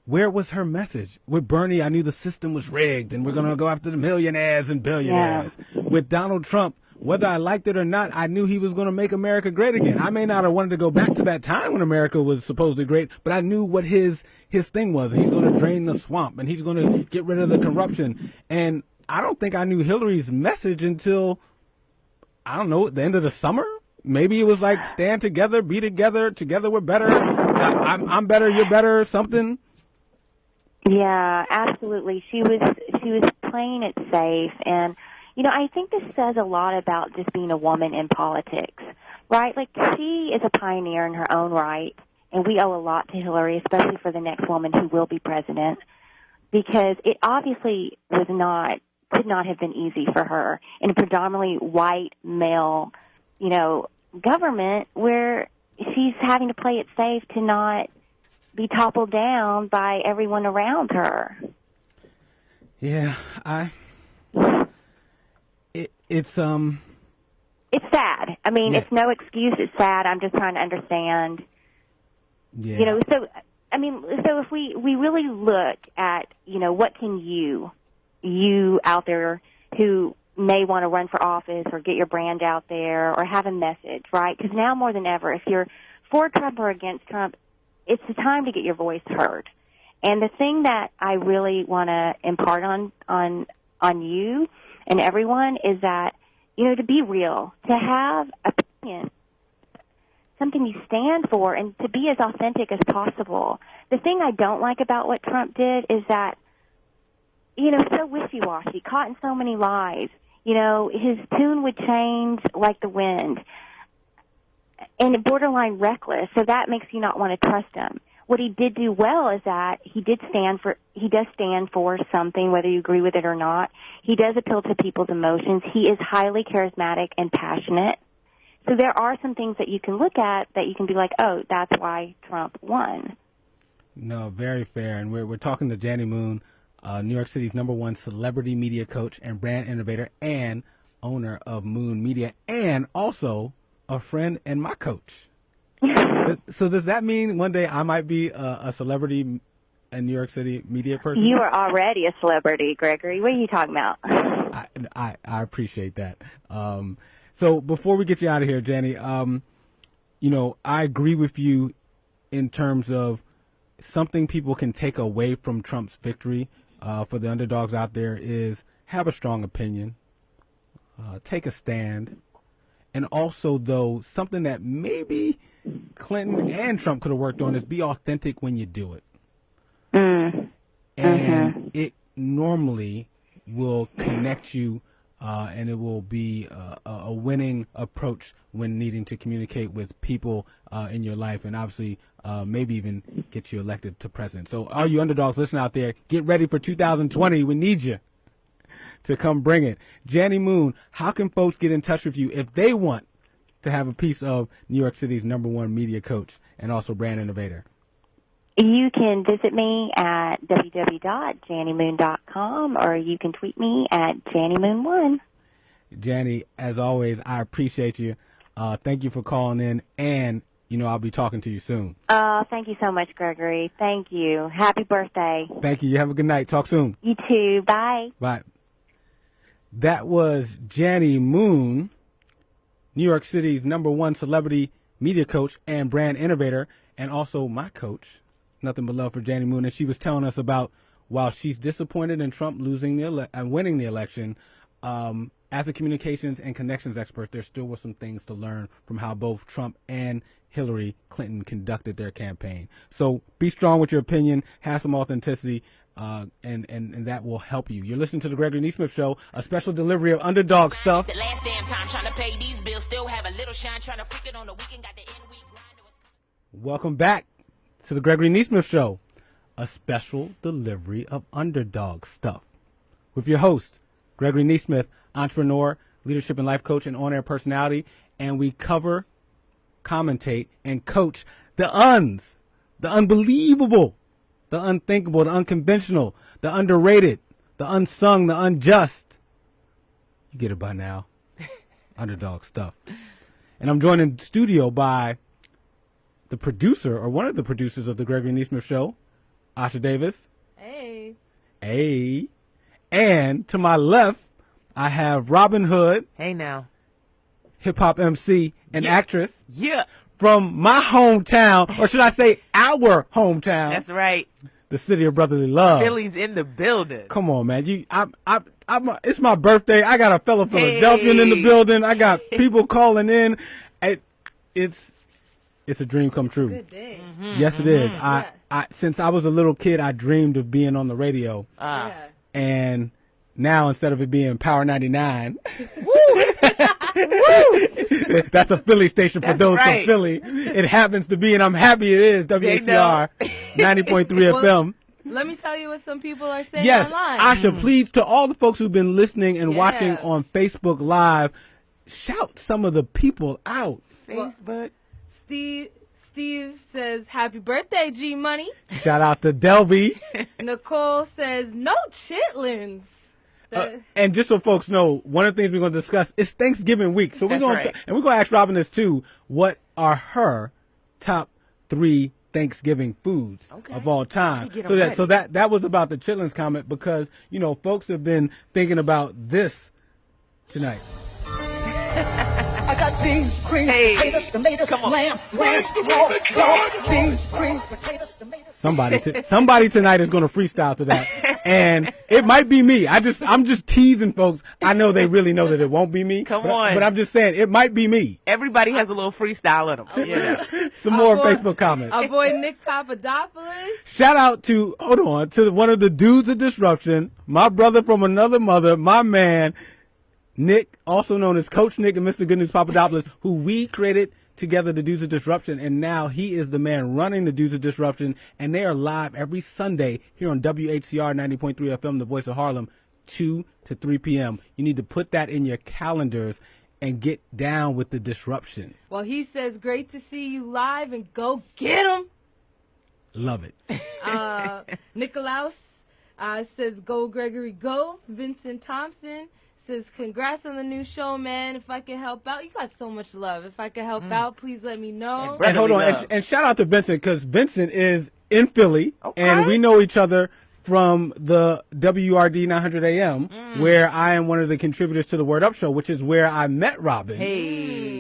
Where was her message? With Bernie, I knew the system was rigged and we're going to go after the millionaires and billionaires. Yeah. With Donald Trump, whether I liked it or not, I knew he was going to make America great again. I may not have wanted to go back to that time when America was supposedly great, but I knew what his thing was. He's going to drain the swamp and he's going to get rid of the corruption. And I don't think I knew Hillary's message until, I don't know, the end of the summer maybe it was like stand together, be together, together we're better. I'm better, you're better, something. Yeah, absolutely. She was playing it safe, and I think this says a lot about just being a woman in politics, right? Like, she is a pioneer in her own right, and we owe a lot to Hillary, especially for the next woman who will be president, because it obviously could not have been easy for her in a predominantly white male, government where she's having to play it safe to not be toppled down by everyone around her. Yeah, it's sad. I mean, It's no excuse. It's sad. I'm just trying to understand. Yeah. So if we really look at, what can you out there who may want to run for office or get your brand out there or have a message, right? Because now more than ever, if you're for Trump or against Trump, it's the time to get your voice heard. And the thing that I really want to impart on you and everyone is that, to be real, to have opinion, something you stand for, and to be as authentic as possible. The thing I don't like about what Trump did is that, so wishy-washy, caught in so many lies. His tune would change like the wind, and borderline reckless, so that makes you not want to trust him. What he did do well is that he does stand for something, whether you agree with it or not. He does appeal to people's emotions. He is highly charismatic and passionate. So there are some things that you can look at that you can be like, oh, that's why Trump won. No, very fair. And we're talking to Jani Moon, New York City's #1 celebrity media coach and brand innovator and owner of Moon Media, and also a friend and my coach. So does that mean one day I might be a celebrity in New York City media person? You are already a celebrity, Gregory. What are you talking about? I appreciate that. So before we get you out of here, Jani, I agree with you in terms of something people can take away from Trump's victory for the underdogs out there is have a strong opinion, take a stand, and also, though, something that maybe Clinton and Trump could have worked on is be authentic when you do it. And it normally will connect you, and it will be a winning approach when needing to communicate with people in your life, and obviously maybe even get you elected to president. So all you underdogs listening out there, get ready for 2020. We need you to come bring it. Jani Moon, how can folks get in touch with you if they want to have a piece of New York City's #1 media coach and also brand innovator? You can visit me at www.janimoon.com, or you can tweet me at JaniMoon1. Jani, as always, I appreciate you. Thank you for calling in, and I'll be talking to you soon. Thank you so much, Gregory. Thank you. Happy birthday. Thank you. You have a good night. Talk soon. You too. Bye. Bye. That was Jani Moon, New York City's #1 celebrity media coach and brand innovator, and also my coach. Nothing but love for Jani Moon. And she was telling us about, while she's disappointed in Trump losing winning the election, as a communications and connections expert, there still were some things to learn from how both Trump and Hillary Clinton conducted their campaign. So be strong with your opinion, have some authenticity, and that will help you. You're listening to the Gregory Nesmith Show, a special delivery of Underdog Stuff. The last damn time trying to pay these bills, still have a little shine, trying to freak it on the weekend, got the end week grind. Welcome back to the Gregory Nesmith Show, a special delivery of Underdog Stuff, with your host, Gregory Nesmith, entrepreneur, leadership and life coach, and on-air personality. And we cover, commentate, and coach the unbelievable, the unthinkable, the unconventional, the underrated, the unsung, the unjust. You get it by now. Underdog Stuff. And I'm joined in studio by the producer, or one of the producers of the Gregory Nesmith Show, Asha Davis. Hey. Hey. And to my left, I have Robyn Hood. Hey now. Hip-hop MC and actress. Yeah. From my hometown, or should I say our hometown. That's right. The city of brotherly love. Philly's in the building. Come on, man. It's my birthday. I got a fellow Philadelphian in the building. I got people calling in. It's a dream come true. Good day. Yes, it is. I since I was a little kid, I dreamed of being on the radio. And now instead of it being Power 99, that's a Philly station for those from Philly. It happens to be, and I'm happy it is, WHCR 90.3 FM. Let me tell you what some people are saying Yes, online. Asha, please, to all the folks who've been listening and watching on Facebook Live, shout some of the people out. Facebook. Steve says, happy birthday, G Money. Shout out to Delby. Nicole says, no chitlins. And just so folks know, one of the things we're going to discuss is Thanksgiving week. So we're going to, and we're going to ask Robyn this too. What are her top 3 Thanksgiving foods of all time? So that was about the chitlins comment, because folks have been thinking about this tonight. I got beans, cream, potatoes, tomatoes, lamb, ranch, beans, cream, potatoes, tomatoes. Somebody tonight is going to freestyle to that, and it might be me. I'm just teasing folks. I know they really know that it won't be me. Come on, but I'm just saying it might be me. Everybody has a little freestyle in them. Yeah. Some more Facebook comments. Our boy Nick Papadopoulos. Shout out to one of the dudes of Disruption, my brother from another mother, my man. Nick, also known as Coach Nick and Mr. Good News Papadopoulos, who we created together the Dudes of Disruption, and now he is the man running the Dudes of Disruption, and they are live every Sunday here on WHCR 90.3 FM, the voice of Harlem, 2 to 3 p.m. You need to put that in your calendars and get down with the disruption. Well, he says, great to see you live, and go get him. Love it. Nicolaus says, go Gregory, go. Vincent Thompson says, congrats on the new show, man. If I can help out, you got so much love. If I can help out, please let me know. And hold on, and shout out to Vincent, because Vincent is in Philly, and we know each other from the WRD 900 AM, where I am one of the contributors to the Word Up Show, which is where I met Robyn.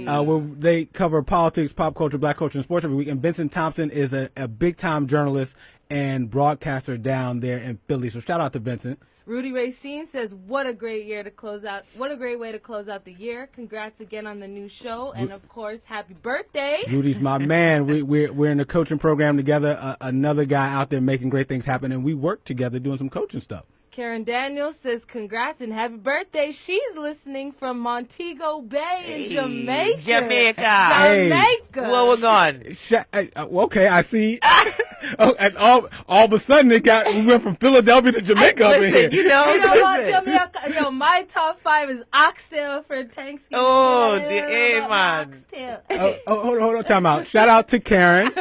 Where they cover politics, pop culture, black culture, and sports every week. And Vincent Thompson is a big-time journalist and broadcaster down there in Philly. So shout out to Vincent. Rudy Racine says, what a great year to close out. What a great way to close out the year. Congrats again on the new show. And, of course, happy birthday. Rudy's my man. We're in the coaching program together. Another guy out there making great things happen. And we work together doing some coaching stuff. Karen Daniels says, congrats and happy birthday. She's listening from Montego Bay in Jamaica. Jamaica. Where we're going? Okay, I see. And all of a sudden we went from Philadelphia to Jamaica up in here. You know what, Jamaica? My top 5 is oxtail for Thanksgiving. Oh, the man. Oxtail. Hold on, time out. Shout out to Karen.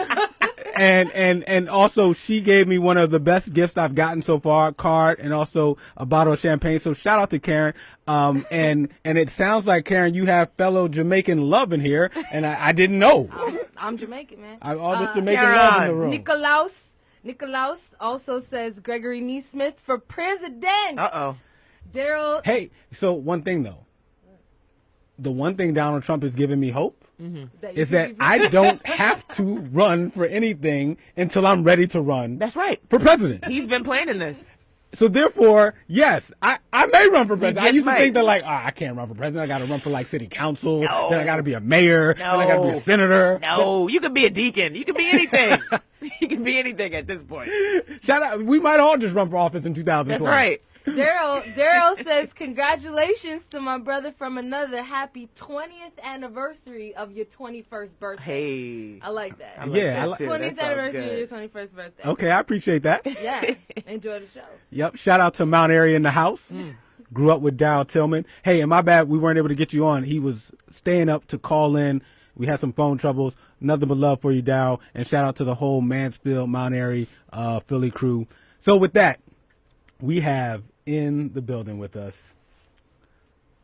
And also she gave me one of the best gifts I've gotten so far, a card and also a bottle of champagne. So shout out to Karen. And it sounds like, Karen, you have fellow Jamaican love in here, and I didn't know. I'm Jamaican, man. All this Jamaican love in the room. Nicolaus also says Gregory Nesmith for president. Daryl. Hey, so one thing though. The one thing Donald Trump is giving me hope is that I don't have to run for anything until I'm ready to run. That's right. For president. He's been planning this. So therefore, yes, I may run for president. I used to think that I can't run for president. I got to run for city council. Then I got to be a mayor. Then I got to be a senator. No, you could be a deacon. You could be anything. You can be anything at this point. Shout out. We might all just run for office in 2020. That's right. Daryl says, congratulations to my brother from another. Happy 20th anniversary of your 21st birthday. Hey. I like that. 20th anniversary of your 21st birthday. Okay, I appreciate that. Yeah. Enjoy the show. Yep. Shout out to Mount Airy in the house. Grew up with Darryl Tillman. Hey, and my bad, we weren't able to get you on. He was staying up to call in. We had some phone troubles. Nothing but love for you, Darryl. And shout out to the whole Mansfield, Mount Airy, Philly crew. So with that, we have in the building with us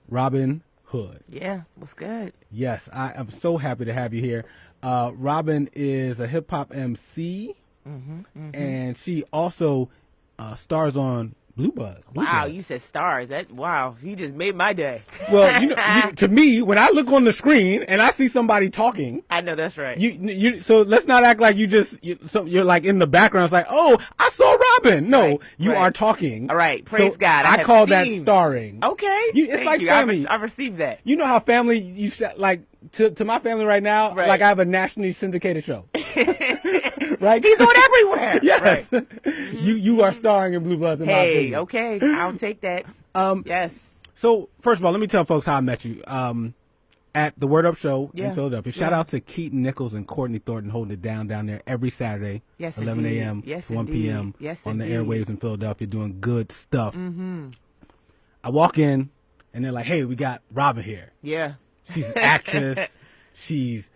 Robyn Hood. Yeah, what's good? Yes, I am so happy to have you here. Robyn is a hip hop MC, and she also stars on Blue Bloods. Wow, you said stars. Wow, you just made my day. Well, to me, when I look on the screen and I see somebody talking, I know that's right. So let's not act like you're like in the background. It's like, oh, I saw Robyn. No, you are talking. All right, praise God. I call that starring. Okay, it's like family. I received that. You know how family you like to my family right now. Right. Like I have a nationally syndicated show. Right? He's on everywhere. Yes. Right. You are starring in Blue Bloods in my opinion. Okay, I'll take that. Yes. So first of all, let me tell folks how I met you. At the Word Up Show in Philadelphia. Shout out to Keaton Nichols and Courtney Thornton holding it down there every Saturday, 11 a.m. to 1 p.m. on the airwaves in Philadelphia, doing good stuff. Mm-hmm. I walk in, and they're like, "Hey, we got Robyn here. Yeah, she's an actress. she's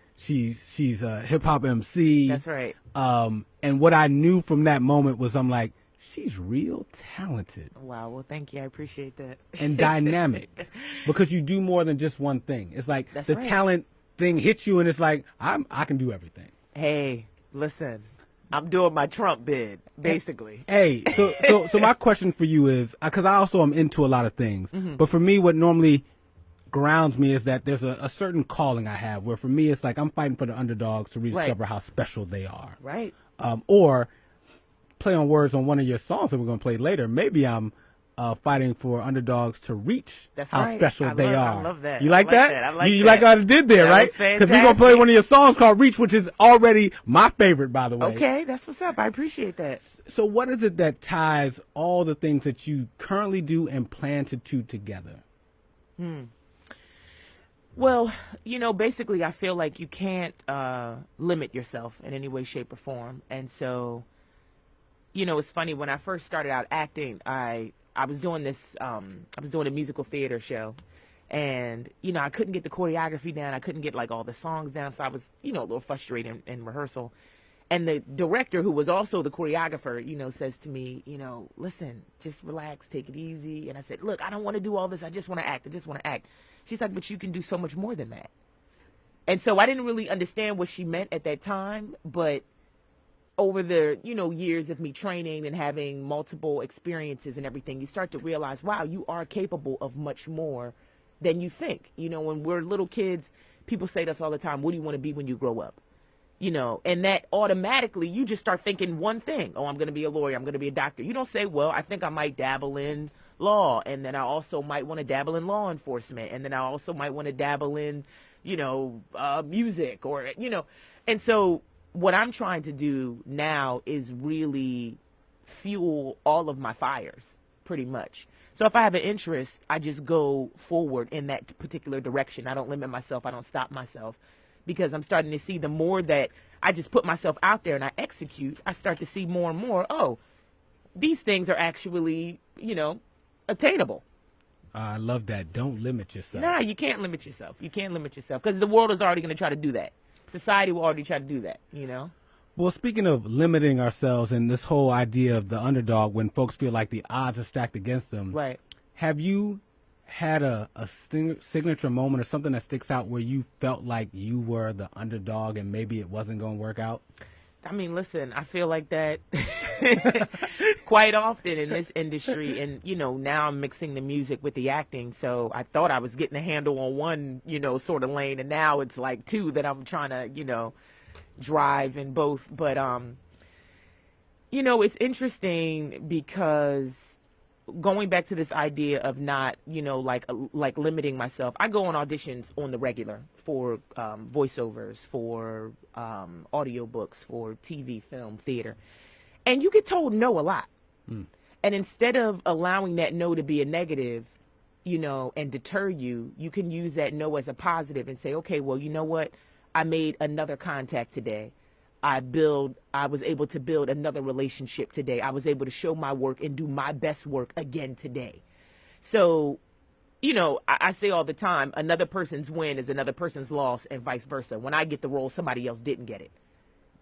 a hip hop MC. That's right. And what I knew from that moment was, I'm like, she's real talented. Wow. Well, thank you. I appreciate that. And dynamic, because you do more than just one thing. It's like the talent thing hits you, and it's like I can do everything. Hey, listen, I'm doing my Trump bid, basically. Hey, so my question for you is, because I also am into a lot of things, but for me, what normally grounds me is that there's a certain calling I have, where for me it's like I'm fighting for the underdogs to rediscover how special they are. Right. Or play on words on one of your songs that we're going to play later. Maybe I'm fighting for underdogs to reach how special they are. I love that. You like that? I like you that. like what I did there, That right? was Because we're going to play one of your songs called Reach, which is already my favorite, by the way. Okay, that's what's up. I appreciate that. So what is it that ties all the things that you currently do and plan to do together? Well, basically I feel like you can't limit yourself in any way, shape, or form. And so, it's funny, when I first started out acting, I was doing this, I was doing a musical theater show, and, I couldn't get the choreography down. I couldn't get like all the songs down. So I was, a little frustrated in rehearsal. And the director, who was also the choreographer, says to me, listen, just relax, take it easy. And I said, look, I don't want to do all this. I just want to act. I just want to act. She's like, but you can do so much more than that. And so I didn't really understand what she meant at that time, but over the, years of me training and having multiple experiences and everything, you start to realize, wow, you are capable of much more than you think. When we're little kids, people say to us all the time, what do you want to be when you grow up? And that automatically you just start thinking one thing. Oh, I'm going to be a lawyer. I'm going to be a doctor. You don't say, well, I think I might dabble in law. And then I also might want to dabble in law enforcement. And then I also might want to dabble in, music or, And so what I'm trying to do now is really fuel all of my fires, pretty much. So if I have an interest, I just go forward in that particular direction. I don't limit myself. I don't stop myself. Because I'm starting to see, the more that I just put myself out there and I execute, I start to see more and more, oh, these things are actually, attainable. I love that. Don't limit yourself. Nah, you can't limit yourself. You can't limit yourself, because the world is already going to try to do that. Society will already try to do that, Well, speaking of limiting ourselves and this whole idea of the underdog, when folks feel like the odds are stacked against them, right? Have you had a signature moment or something that sticks out where you felt like you were the underdog and maybe it wasn't going to work out? I mean, listen, I feel like that quite often in this industry. And, now I'm mixing the music with the acting. So I thought I was getting a handle on one, sort of lane. And now it's like two that I'm trying to, drive in both. But, it's interesting because going back to this idea of not, like limiting myself, I go on auditions on the regular for voiceovers, for audiobooks, for TV, film, theater. And you get told no a lot. And instead of allowing that no to be a negative, and deter you, you can use that no as a positive and say, okay, well, you know what? I made another contact today. I was able to build another relationship today. I was able to show my work and do my best work again today. So, I say all the time, another person's win is another person's loss, and vice versa. When I get the role, somebody else didn't get it.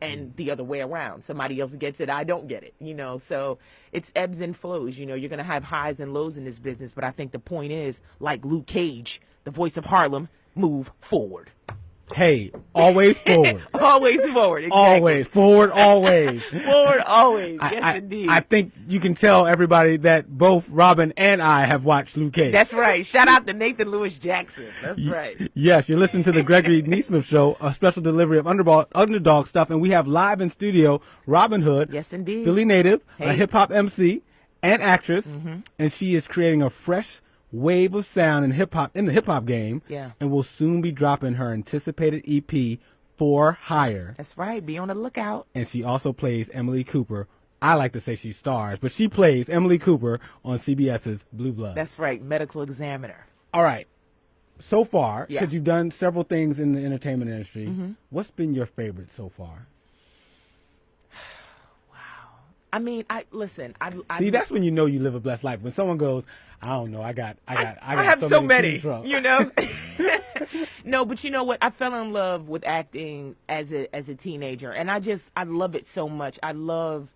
And the other way around, somebody else gets it, I don't get it, so it's ebbs and flows. You're going to have highs and lows in this business. But I think the point is, like Luke Cage, the voice of Harlem, move forward. Hey, always forward. Always forward. Exactly. Always. Forward, always. Forward, always. Yes, indeed. I think you can tell everybody that both Robyn and I have watched Luke Cage. That's right. Shout out to Nathan Lewis Jackson. That's right. Yes, you're listening to the Gregory Nesmith Show, a special delivery of Underdog Stuff, and we have live in studio Robyn Hood. Yes, indeed. Philly native, Hey. a hip-hop MC and actress, and she is creating a fresh wave of sound in the hip-hop game, and will soon be dropping her anticipated EP, For Hire. That's right. Be on the lookout. And she also plays Emily Cooper. I like to say she stars, but she plays Emily Cooper on CBS's Blue Blood. That's right. Medical Examiner. All right. So far, because you've done several things in the entertainment industry, what's been your favorite so far? I mean, listen. See, that's when you know you live a blessed life. When someone goes, I don't know, I have so many, you know. No, but you know what? I fell in love with acting as a teenager, and I love it so much. I love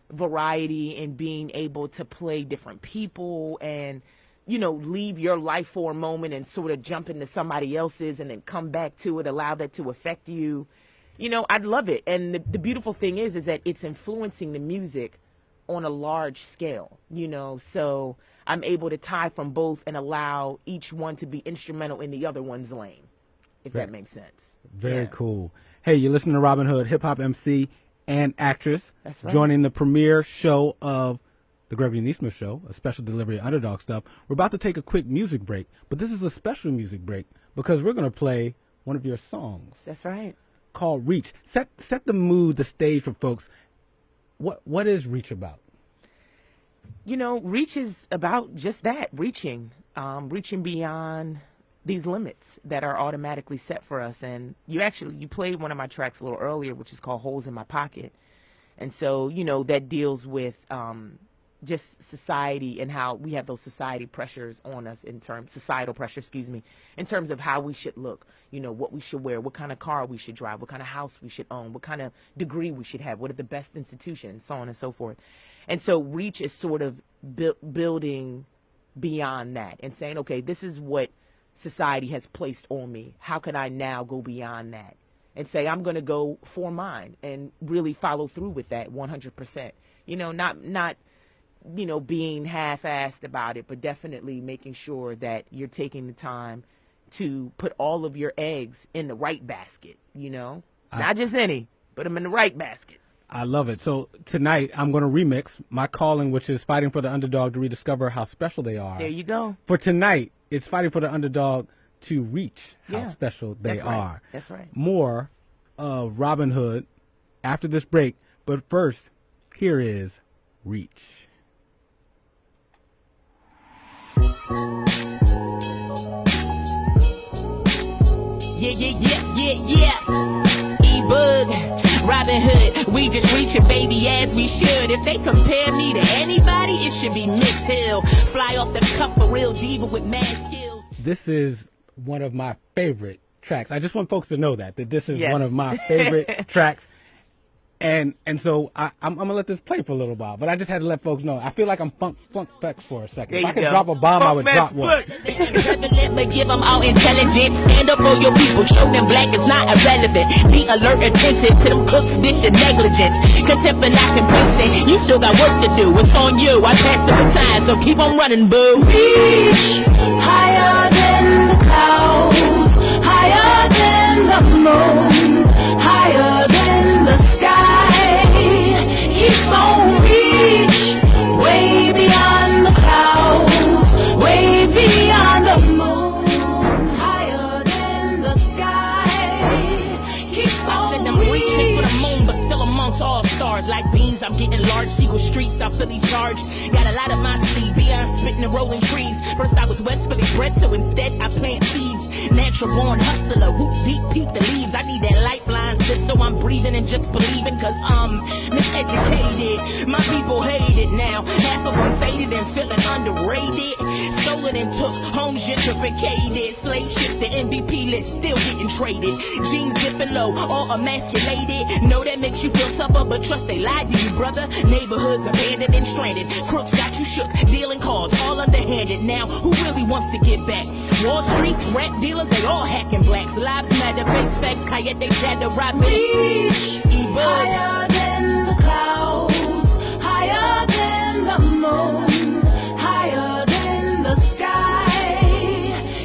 variety and being able to play different people and, you know, leave your life for a moment and sort of jump into somebody else's and then come back to it, allow that to affect you. You know, I love it. And the beautiful thing is that it's influencing the music on a large scale, you know, so I'm able to tie from both and allow each one to be instrumental in the other one's lane, if that makes sense. Very cool. Hey, you're listening to Robyn Hood, hip-hop MC and actress. That's right. Joining the premiere show of the Gregory Nesmith Show, a special delivery of Underdog Stuff. We're about to take a quick music break, but this is a special music break because we're going to play one of your songs. That's right. Called Reach. Set the mood, the stage for folks. What is Reach about? You know, Reach is about just that, reaching beyond these limits that are automatically set for us. And you played one of my tracks a little earlier, which is called Holes in My Pocket. And so, you know, that deals with just society and how we have those societal pressures on us in terms of how we should look, you know, what we should wear, what kind of car we should drive, what kind of house we should own, what kind of degree we should have, what are the best institutions, so on and so forth. And so Reach is sort of building beyond that and saying, okay, this is what society has placed on me. How can I now go beyond that and say, I'm going to go for mine and really follow through with that 100%, you know, not you know, being half-assed about it, but definitely making sure that you're taking the time to put all of your eggs in the right basket, you know? Not just any, put them in the right basket. I love it. So tonight I'm going to remix my calling, which is fighting for the underdog to rediscover how special they are. There you go. For tonight, it's fighting for the underdog to reach how special they are. That's right. More of Robyn Hood after this break, but first, here is Reach. Yeah. E-Bug, Robyn Hood, we just reaching, baby, as we should. If they compare me to anybody, it should be Miss Hill. Fly off the cuff, a real diva with mad skills. This is one of my favorite tracks. I just want folks to know that this is one of my favorite tracks. And so I'm going to let this play for a little while, but I just had to let folks know. I feel like I'm funk flex for a second. If I could drop a bomb, I would drop one. But give them all intelligence. Stand up for your people. Show them black is not irrelevant. Be alert, attentive to them cooks, dish and negligence. Contempt and not complacent. You still got work to do. It's on you. I passed the baton, so keep on running, boo. Reach higher than the clouds, higher than the moon, higher than the sky. Keep on reach, way beyond the clouds, way beyond the moon, higher than the sky. Keep on. I said I'm reaching for the moon, but still amongst all stars. Like beans, I'm getting large. Seagull streets, I'm Philly charged. Got a lot of my sleeve, beyond spitting and rolling trees. First I was West Philly bred, so instead I plant seeds. Natural born hustler, roots deep, peep the leaves. I need that lifeline, sis, so I'm breathing and just believing, cause I'm miseducated. My people hate it now. Half of them faded and feeling underrated. So stolen and took, homes gentrificated, slave ships to MVP list, still getting traded. Jeans dipping low, all emasculated. Know that makes you feel tougher, but trust they lied to you, brother. Neighborhoods abandoned and stranded. Crooks got you shook, dealing cards, all underhanded. Now, who really wants to get back? Wall Street, rap dealers, they all hacking blacks. Lives matter, face facts, Kayet, they chat to rob me. Reach higher than the clouds, higher than the moon, higher than the sky.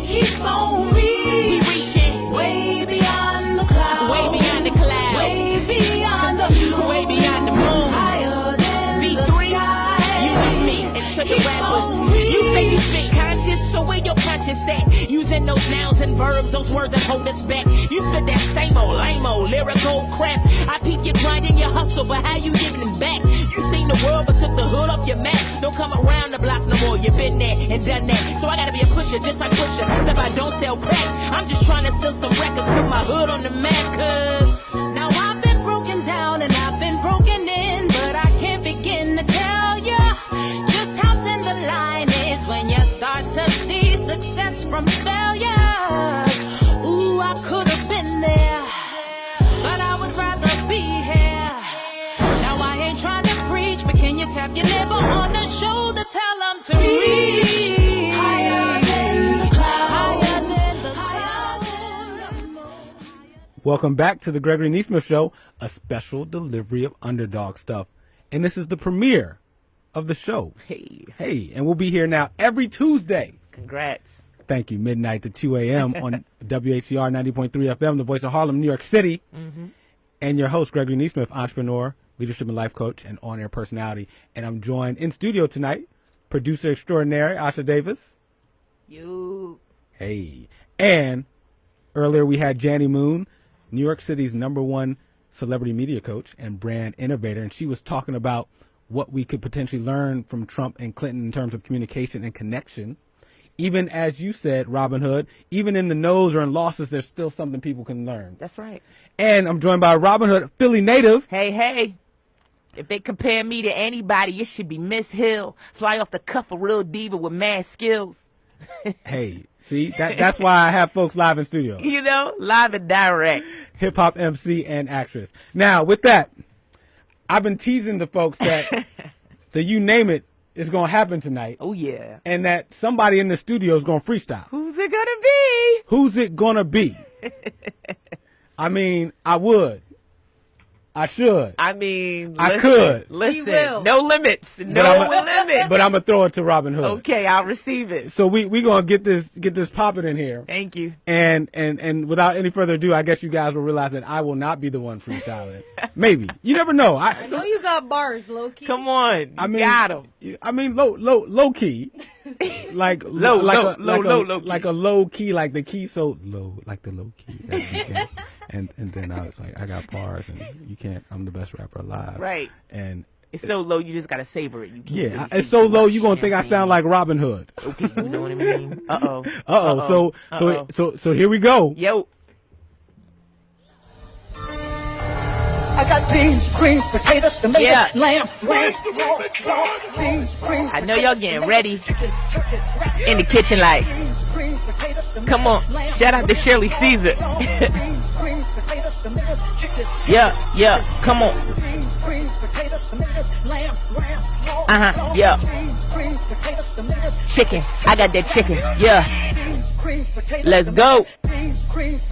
Keep on reaching, way beyond the clouds, way beyond the clouds, way beyond the moon, way beyond the moon. Higher than V3, the sky. you and me, and to the rappers. You say you spit conscious, so where your conscience at? Using those nouns and verbs, those words that hold us back. You spit that same old, lame-old, lyrical crap. I peep your grind and your hustle, but how you giving it back? You seen the world, but took the hood off your map. Don't come around the block no more, you been there and done that. So I gotta be a pusher, just like Pusher. Except I don't sell crack, I'm just trying to sell some records, put my hood on the map, cause now I've been broken down and I've been broken in, but I can't begin to tell you just how thin the line is when you start to see success from failures. Ooh, I could have been there, but I would rather be here. Now I ain't trying to preach, but can you tap your neighbor on the shoulder, tell them to reach higher than the clouds, higher than the moon. Welcome back to the Gregory Nesmith Show, a special delivery of Underdog Stuff. And this is the premiere of the show. Hey, and we'll be here now every Tuesday. Congrats. Thank you. Midnight to 2 a.m. on WHCR 90.3 FM, the voice of Harlem, New York City. Mm-hmm. And your host, Gregory Nesmith, entrepreneur, leadership and life coach, and on-air personality. And I'm joined in studio tonight, producer extraordinary, Asha Davis. You. Hey. And earlier we had Jani Moon, New York City's #1 celebrity media coach and brand innovator. And she was talking about what we could potentially learn from Trump and Clinton in terms of communication and connection. Even as you said, Robyn Hood, even in the no's or in losses, there's still something people can learn. That's right. And I'm joined by Robyn Hood, Philly native. Hey. If they compare me to anybody, it should be Miss Hill. Fly off the cuff, a real diva with mad skills. Hey, see, that's why I have folks live in studio. You know, live and direct. Hip-hop MC and actress. Now, with that, I've been teasing the folks that the You Name It is going to happen tonight. Oh, yeah. And that somebody in the studio is going to freestyle. Who's it going to be? Who's it going to be? I mean, I would. I should. I mean, I could. Listen, no limits. No limits. But I'm going to throw it to Robyn Hood. Okay, I'll receive it. So we going to get this popping in here. Thank you. And without any further ado, I guess you guys will realize that I will not be the one freestyling. Maybe. You never know. I know you got bars, low key. Come on. Got them. I mean, low key. Like low key. Like a low key, like the key so low, like the low key. And then I was like, I got bars, and you can't. I'm the best rapper alive. Right. And it's so low, you just gotta savor it. You can't really it's so low, you gonna think I sound like Robyn Hood. Okay, you know what I mean. So here we go. Yo. I got beans, greens, potatoes, tomatoes, lamb, ranch, beans, greens. I know y'all getting ready in the kitchen, like. Come on, shout out to Shirley Caesar. Yeah, come on. Yeah. Chicken, I got that chicken. Yeah. Let's go.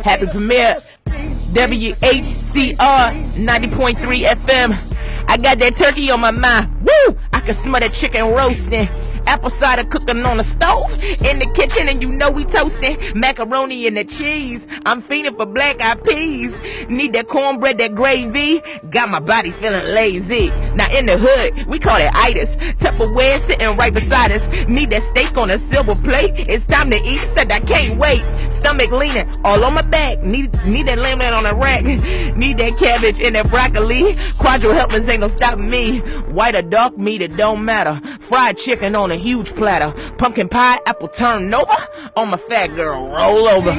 Happy premiere. WHCR 90.3 FM. I got that turkey on my mind. Woo! I can smell that chicken roasting. Apple cider cooking on the stove. In the kitchen and you know we toasting. Macaroni and the cheese. I'm fiending for black eyed peas. Need that cornbread, that gravy. Got my body feeling lazy. Now in the hood, we call it itis. Tupperware sitting right beside us. Need that steak on a silver plate. It's time to eat, said I can't wait. Stomach leaning, all on my back. Need that lamb on the rack. Need that cabbage and that broccoli. Quadro helpers ain't no stopping me. White or dark meat, it don't matter. Fried chicken on a huge platter. Pumpkin pie, apple turnover. On my fat girl, roll over.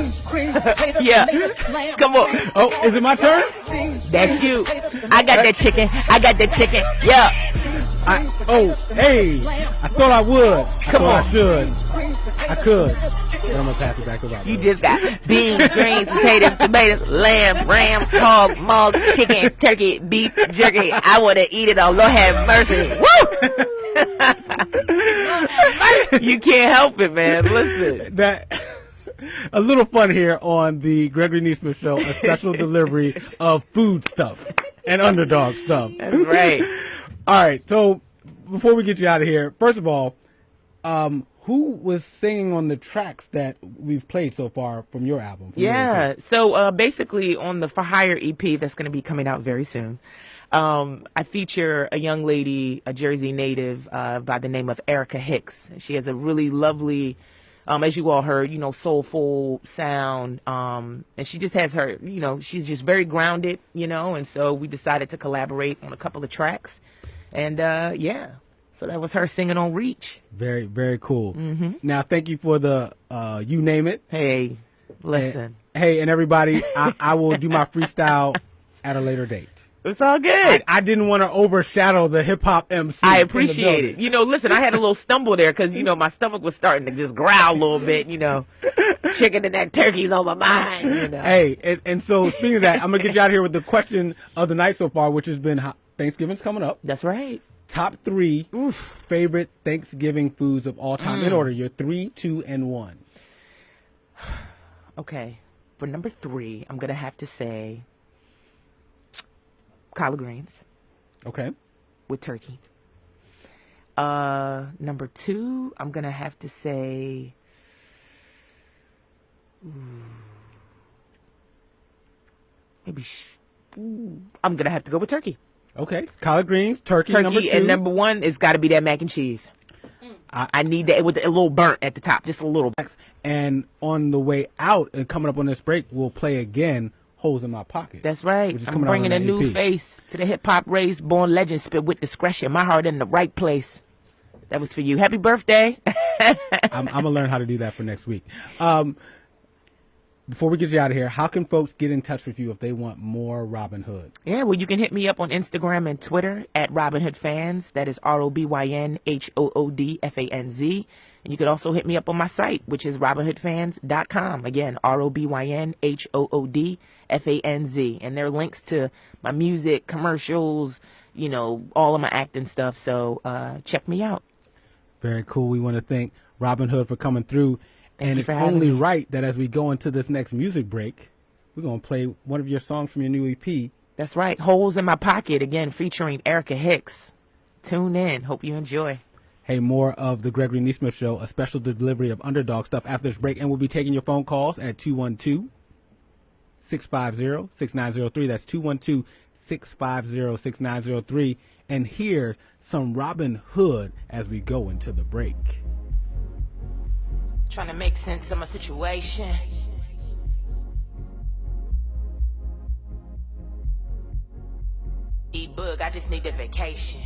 Yeah, come on. Oh, is it my turn? That's you. I got that chicken. Yeah. Hey, I thought I would. Come on. I should. I could. But I'm going to pass it back to Robyn. You just got beans, greens, potatoes, tomatoes, lamb, rams, hog, mugs, chicken, turkey, beef, jerky. I want to eat it all. Lord have mercy. Woo! You can't help it, man. Listen. A little fun here on the Gregory Nesmith Show, a special delivery of food stuff and underdog stuff. That's right. All right, so before we get you out of here, first of all, who was singing on the tracks that we've played so far from your album? Yeah, so basically on the For Hire EP that's going to be coming out very soon, I feature a young lady, a Jersey native by the name of Erica Hicks. She has a really lovely, as you all heard, soulful sound. And she just has her, she's just very grounded, and so we decided to collaborate on a couple of tracks. And yeah, so that was her singing on Reach. Very, very cool. Mm-hmm. Now, thank you for the You Name It. Hey, listen. And everybody, I will do my freestyle at a later date. It's all good. I didn't want to overshadow the hip hop MC. I appreciate it. Listen, I had a little stumble there because, my stomach was starting to just growl a little bit, Chicken and that turkey's on my mind, Hey, and so speaking of that, I'm going to get you out of here with the question of the night so far, which has been Thanksgiving's coming up. That's right. Top 3 favorite Thanksgiving foods of all time. In order, your 3, 2, and 1. Okay. For number 3, I'm going to have to say collard greens. Okay. With turkey. Number 2, I'm going to have to say I'm going to have to go with turkey. Okay. Collard greens, turkey number 2. And number 1 is got to be that mac and cheese. I need that with a little burnt at the top, just a little. And on the way out and coming up on this break, we'll play again Holes in My Pocket. That's right. I'm bringing a new face to the hip-hop race. Born legend, spit with discretion. My heart in the right place. That was for you. Happy birthday. I'm going to learn how to do that for next week. Before we get you out of here, how can folks get in touch with you if they want more Robyn Hood? Yeah, well, you can hit me up on Instagram and Twitter at Robyn Hood Fans. That is ROBYNHOODFANZ. And you can also hit me up on my site, which is RobynHoodFans.com. Again, ROBYNHOODFANZ. And there are links to my music, commercials, all of my acting stuff. So check me out. Very cool. We want to thank Robyn Hood for coming through. And it's only right that as we go into this next music break, we're going to play one of your songs from your new EP. That's right. Holes in My Pocket, again, featuring Erica Hicks. Tune in. Hope you enjoy. Hey, more of the Gregory Nesmith Show, a special delivery of Underdog Stuff after this break. And we'll be taking your phone calls at 212-650-6903. That's 212-650-6903. And hear some Robyn Hood as we go into the break. Trying to make sense of my situation. E-book, I just need a vacation.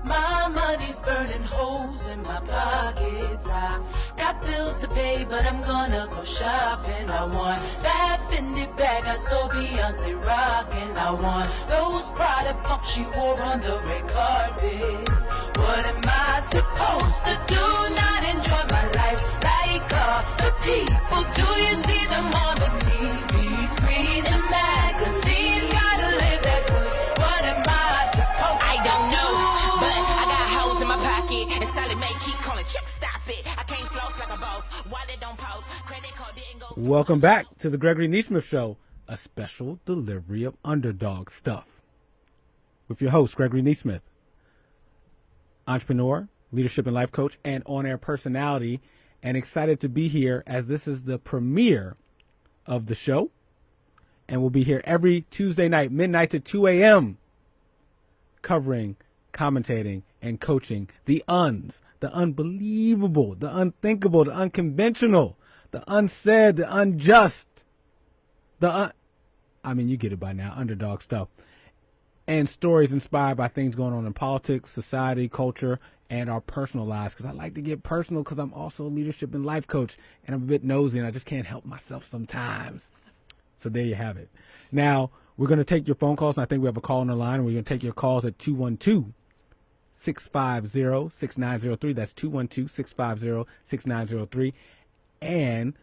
My money's burning holes in my pockets. I got bills to pay, but I'm gonna go shopping. I want that Fendi bag I saw Beyonce rocking. I want those Prada pumps she wore on the red carpet. What am I supposed to do? Not enjoy my life like the people do. You see them on the TV screens and magazines. Gotta live that good. What am I supposed to do? I don't know. And Sally Mae keep calling, check, stop it. I can't floss like a boss. Wallet don't pause. Credit card didn't go. Welcome back to the Gregory Nesmith Show, a special delivery of Underdog Stuff. With your host, Gregory Nesmith, entrepreneur, leadership and life coach, and on-air personality, and excited to be here as this is the premiere of the show. And we'll be here every Tuesday night, midnight to 2 a.m., covering, commentating, and coaching the the unbelievable, the unthinkable, the unconventional, the unsaid, the unjust, I mean, you get it by now, underdog stuff. And stories inspired by things going on in politics, society, culture, and our personal lives. Because I like to get personal because I'm also a leadership and life coach, and I'm a bit nosy, and I just can't help myself sometimes. So there you have it. Now, we're going to take your phone calls, and I think we have a call on the line, and we're going to take your calls at 212 212-650-6903. That's 212-650-6903. And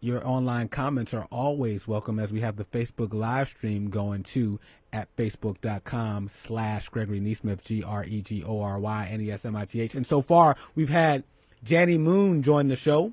your online comments are always welcome, as we have the Facebook live stream going too at facebook.com/Gregory Nesmith, GREGORYNESMITH. And so far, we've had Jani Moon join the show.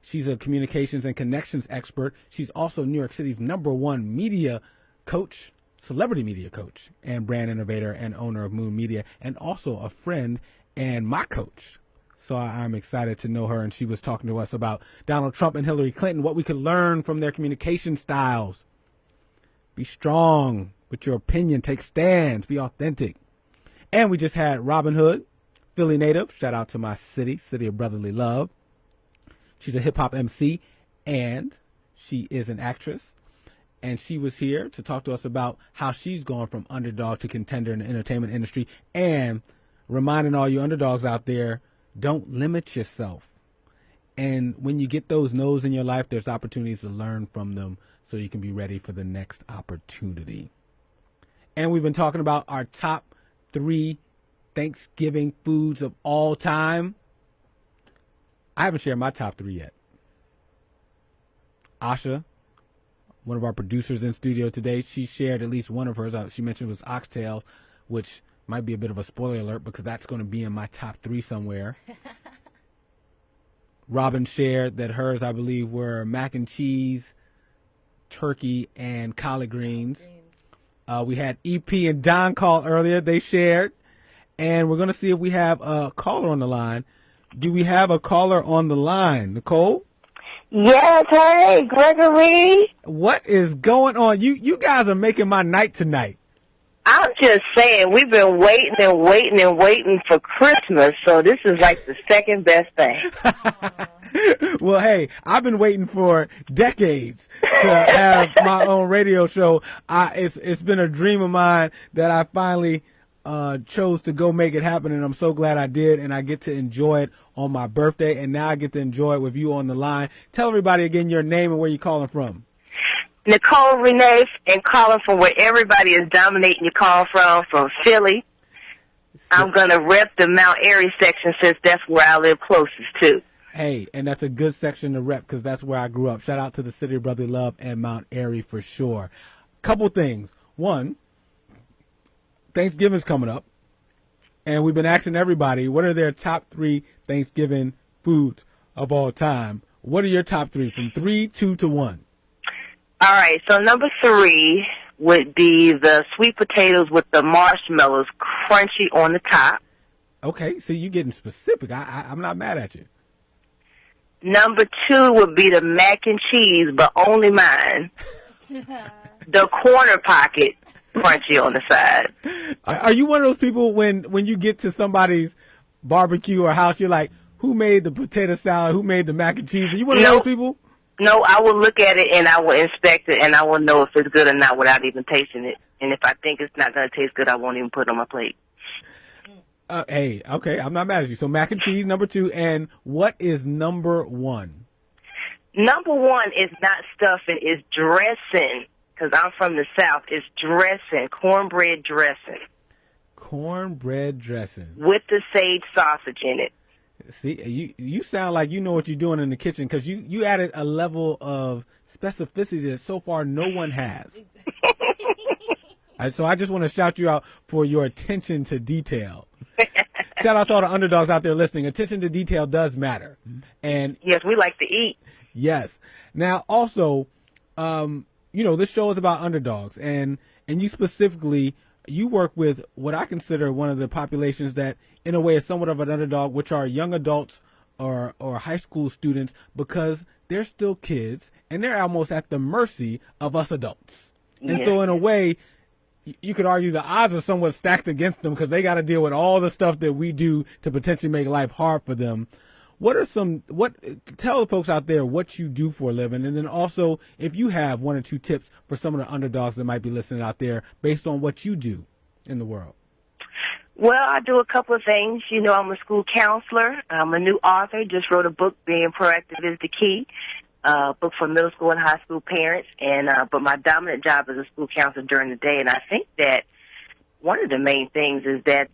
She's a communications and connections expert. She's also New York City's #1 media coach, celebrity media coach, and brand innovator and owner of Moon Media, and also a friend and my coach. So I'm excited to know her, and she was talking to us about Donald Trump and Hillary Clinton, what we could learn from their communication styles. Be strong with your opinion. Take stands. Be authentic. And we just had Robyn Hood, Philly native. Shout out to my city of brotherly love. She's a hip-hop MC, and she is an actress. And she was here to talk to us about how she's gone from underdog to contender in the entertainment industry, and reminding all you underdogs out there, don't limit yourself. And when you get those no's in your life, there's opportunities to learn from them so you can be ready for the next opportunity. And we've been talking about our top 3 Thanksgiving foods of all time. I haven't shared my top 3 yet. Asha, one of our producers in studio today, she shared at least one of hers. She mentioned it was oxtails, which might be a bit of a spoiler alert because that's going to be in my top 3 somewhere. Robyn shared that hers, I believe, were mac and cheese, turkey, and collard greens. We had EP and Don call earlier. They shared. And we're going to see if we have a caller on the line. Do we have a caller on the line, Nicole? Yes, hey, Gregory. What is going on? You guys are making my night tonight. I'm just saying, we've been waiting and waiting and waiting for Christmas, so this is like the second best thing. Well, hey, I've been waiting for decades to have my own radio show. It's been a dream of mine that I finally chose to go make it happen, and I'm so glad I did, and I get to enjoy it on my birthday, and now I get to enjoy it with you on the line. Tell everybody again your name and where you're calling from. Nicole Renee, and calling from where everybody is dominating your call from Philly. I'm going to rep the Mount Airy section since that's where I live closest to. Hey, and that's a good section to rep because that's where I grew up. Shout out to the city of brotherly love and Mount Airy for sure. Couple things. One, Thanksgiving's coming up, and we've been asking everybody, what are their top 3 Thanksgiving foods of all time? What are your top 3 from 3, 2 to 1? All right, so number 3 would be the sweet potatoes with the marshmallows crunchy on the top. Okay, so you're getting specific. I'm not mad at you. Number 2 would be the mac and cheese, but only mine. The corner pocket crunchy on the side. Are you one of those people when you get to somebody's barbecue or house, you're like, who made the potato salad? Who made the mac and cheese? Are you one of those people? No, I will look at it and I will inspect it and I will know if it's good or not without even tasting it. And if I think it's not going to taste good, I won't even put it on my plate. Hey, okay, I'm not mad at you. So mac and cheese, number 2, and what is number 1? Number 1 is not stuffing, it's dressing. Because I'm from the South. It's dressing, cornbread dressing. Cornbread dressing. With the sage sausage in it. See, you sound like you know what you're doing in the kitchen because you added a level of specificity that so far no one has. So I just want to shout you out for your attention to detail. Shout out to all the underdogs out there listening. Attention to detail does matter. And yes, we like to eat. Yes. Now, also, this show is about underdogs, and you specifically, you work with what I consider one of the populations that, in a way, is somewhat of an underdog, which are young adults or high school students, because they're still kids, and they're almost at the mercy of us adults. And so, in a way, you could argue the odds are somewhat stacked against them because they got to deal with all the stuff that we do to potentially make life hard for them. Tell the folks out there what you do for a living, and then also if you have 1 or 2 tips for some of the underdogs that might be listening out there based on what you do in the world. Well, I do a couple of things. I'm a school counselor. I'm a new author. Just wrote a book, Being Proactive is the Key, book for middle school and high school parents. And but my dominant job is a school counselor during the day. And I think that one of the main things is that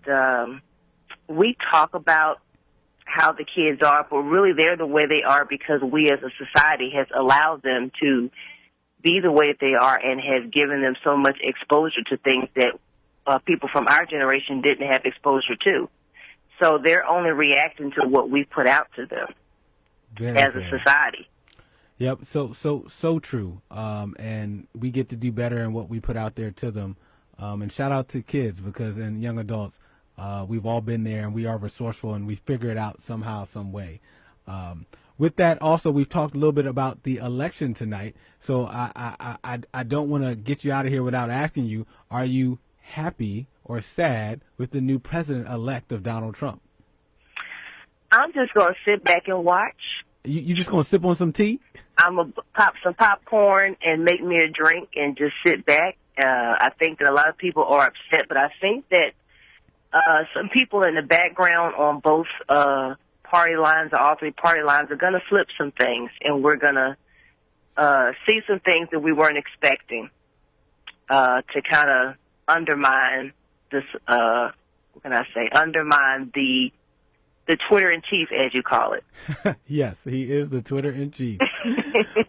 we talk about how the kids are, but really they're the way they are because we as a society has allowed them to be the way that they are and has given them so much exposure to things that people from our generation didn't have exposure to. So they're only reacting to what we put out to them as a society. Yep, so true. And we get to do better in what we put out there to them. And shout out to kids because and young adults, we've all been there and we are resourceful and we figure it out somehow, some way. With that, also, we've talked a little bit about the election tonight. So I don't want to get you out of here without asking you, are you happy or sad with the new president-elect of Donald Trump? I'm just going to sit back and watch. You just going to sip on some tea? I'm going to pop some popcorn and make me a drink and just sit back. I think that a lot of people are upset, but I think that some people in the background on both party lines, or all three party lines, are going to flip some things, and we're going to see some things that we weren't expecting to kind of undermine this, what can I say, undermine the Twitter-in-chief, as you call it. Yes, he is the Twitter-in-chief.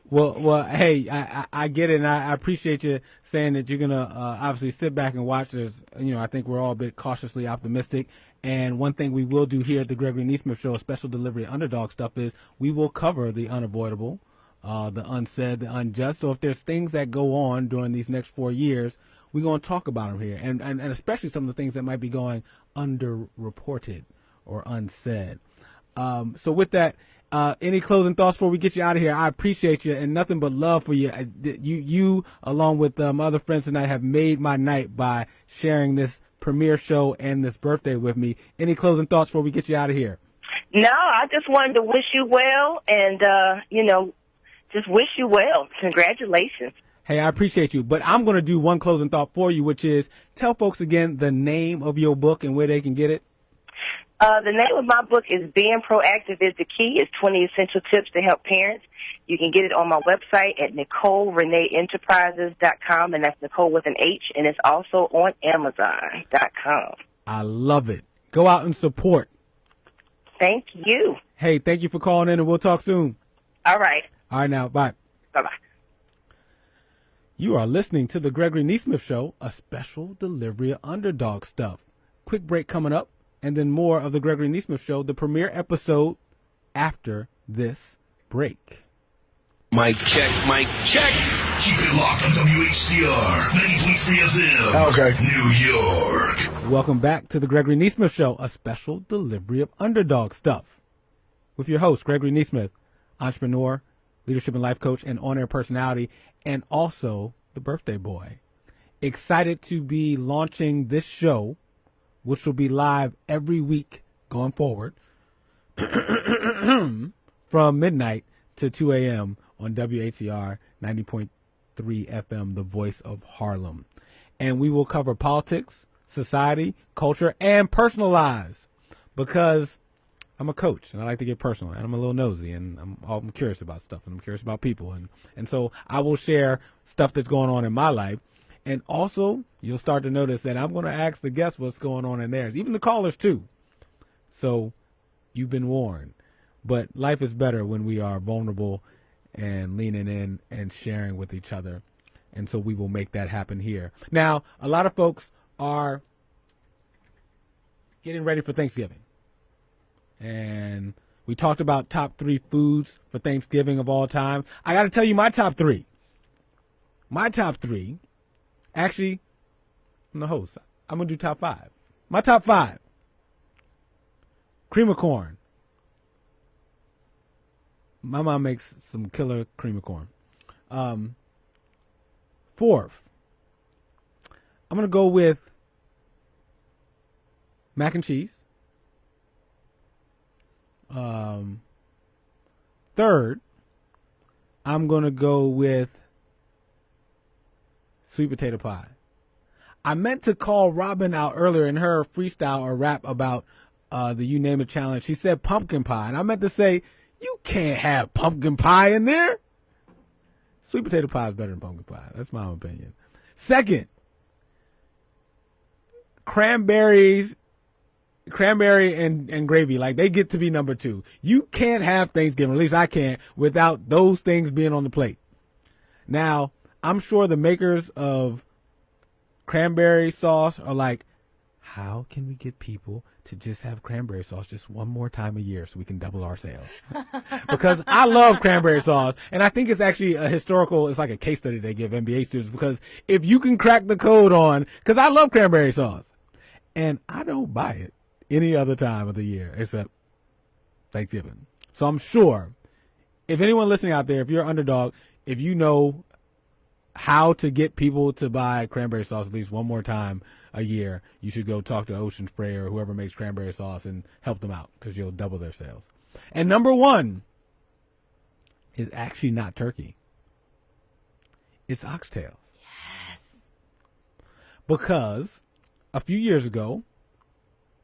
well, hey, I get it, and I appreciate you saying that you're going to obviously sit back and watch this. I think we're all a bit cautiously optimistic. And one thing we will do here at the Gregory Nesmith Show, a special delivery of Underdog Stuff, is we will cover the unavoidable, the unsaid, the unjust. So if there's things that go on during these next 4 years, we're going to talk about them here, and especially some of the things that might be going underreported or unsaid. So with that, any closing thoughts before we get you out of here? I appreciate you and nothing but love for you. You along with my other friends tonight, have made my night by sharing this premiere show and this birthday with me. Any closing thoughts before we get you out of here? No, I just wanted to wish you well and, just wish you well. Congratulations. Hey, I appreciate you, but I'm going to do one closing thought for you, which is tell folks again the name of your book and where they can get it. The name of my book is Being Proactive is the Key. It's 20 Essential Tips to Help Parents. You can get it on my website at NicoleReneeEnterprises.com, and that's Nicole with an H, and it's also on Amazon.com. I love it. Go out and support. Thank you. Hey, thank you for calling in, and we'll talk soon. All right. All right, now, bye. Bye-bye. You are listening to the Gregory Nesmith Show, a special delivery of Underdog Stuff. Quick break coming up, and then more of the Gregory Nesmith Show, the premiere episode after this break. Mic check, mic check. Keep it locked on WHCR 90.3 FM. Okay. New York. Welcome back to the Gregory Nesmith Show, a special delivery of Underdog Stuff. With your host, Gregory Nesmith, entrepreneur, leadership and life coach, and on-air personality, and also the birthday boy. Excited to be launching this show, which will be live every week going forward from midnight to 2 a.m. on WHCR 90.3 FM, the voice of Harlem. And we will cover politics, society, culture, and personal lives because I'm a coach and I like to get personal and I'm a little nosy and I'm curious about stuff and I'm curious about people. And so I will share stuff that's going on in my life. And also, you'll start to notice that I'm going to ask the guests what's going on in theirs, even the callers, too. So you've been warned. But life is better when we are vulnerable and leaning in and sharing with each other. And so we will make that happen here. Now, a lot of folks are getting ready for Thanksgiving. And we talked about top 3 foods for Thanksgiving of all time. I got to tell you my top 3. My top 3. Actually, I'm the host. I'm going to do top 5. My top 5. Cream of corn. My mom makes some killer cream of corn. 4th. I'm going to go with mac and cheese. 3rd. I'm going to go with sweet potato pie. I meant to call Robyn out earlier in her freestyle or rap about the You Name It challenge. She said pumpkin pie. And I meant to say, you can't have pumpkin pie in there. Sweet potato pie is better than pumpkin pie. That's my opinion. 2nd, cranberries cranberry and gravy, like, they get to be number 2. You can't have Thanksgiving, at least I can't, without those things being on the plate. Now, I'm sure the makers of cranberry sauce are like, how can we get people to just have cranberry sauce just one more time a year so we can double our sales? Because I love cranberry sauce, and I think it's actually it's like a case study they give MBA students, because if you can crack the code on, because I love cranberry sauce, and I don't buy it any other time of the year except Thanksgiving. So I'm sure if anyone listening out there, if you're an underdog, if you know how to get people to buy cranberry sauce at least one more time a year, you should go talk to Ocean Spray or whoever makes cranberry sauce and help them out, because you'll double their sales. And number 1 is actually not turkey. It's oxtail. Yes. Because a few years ago,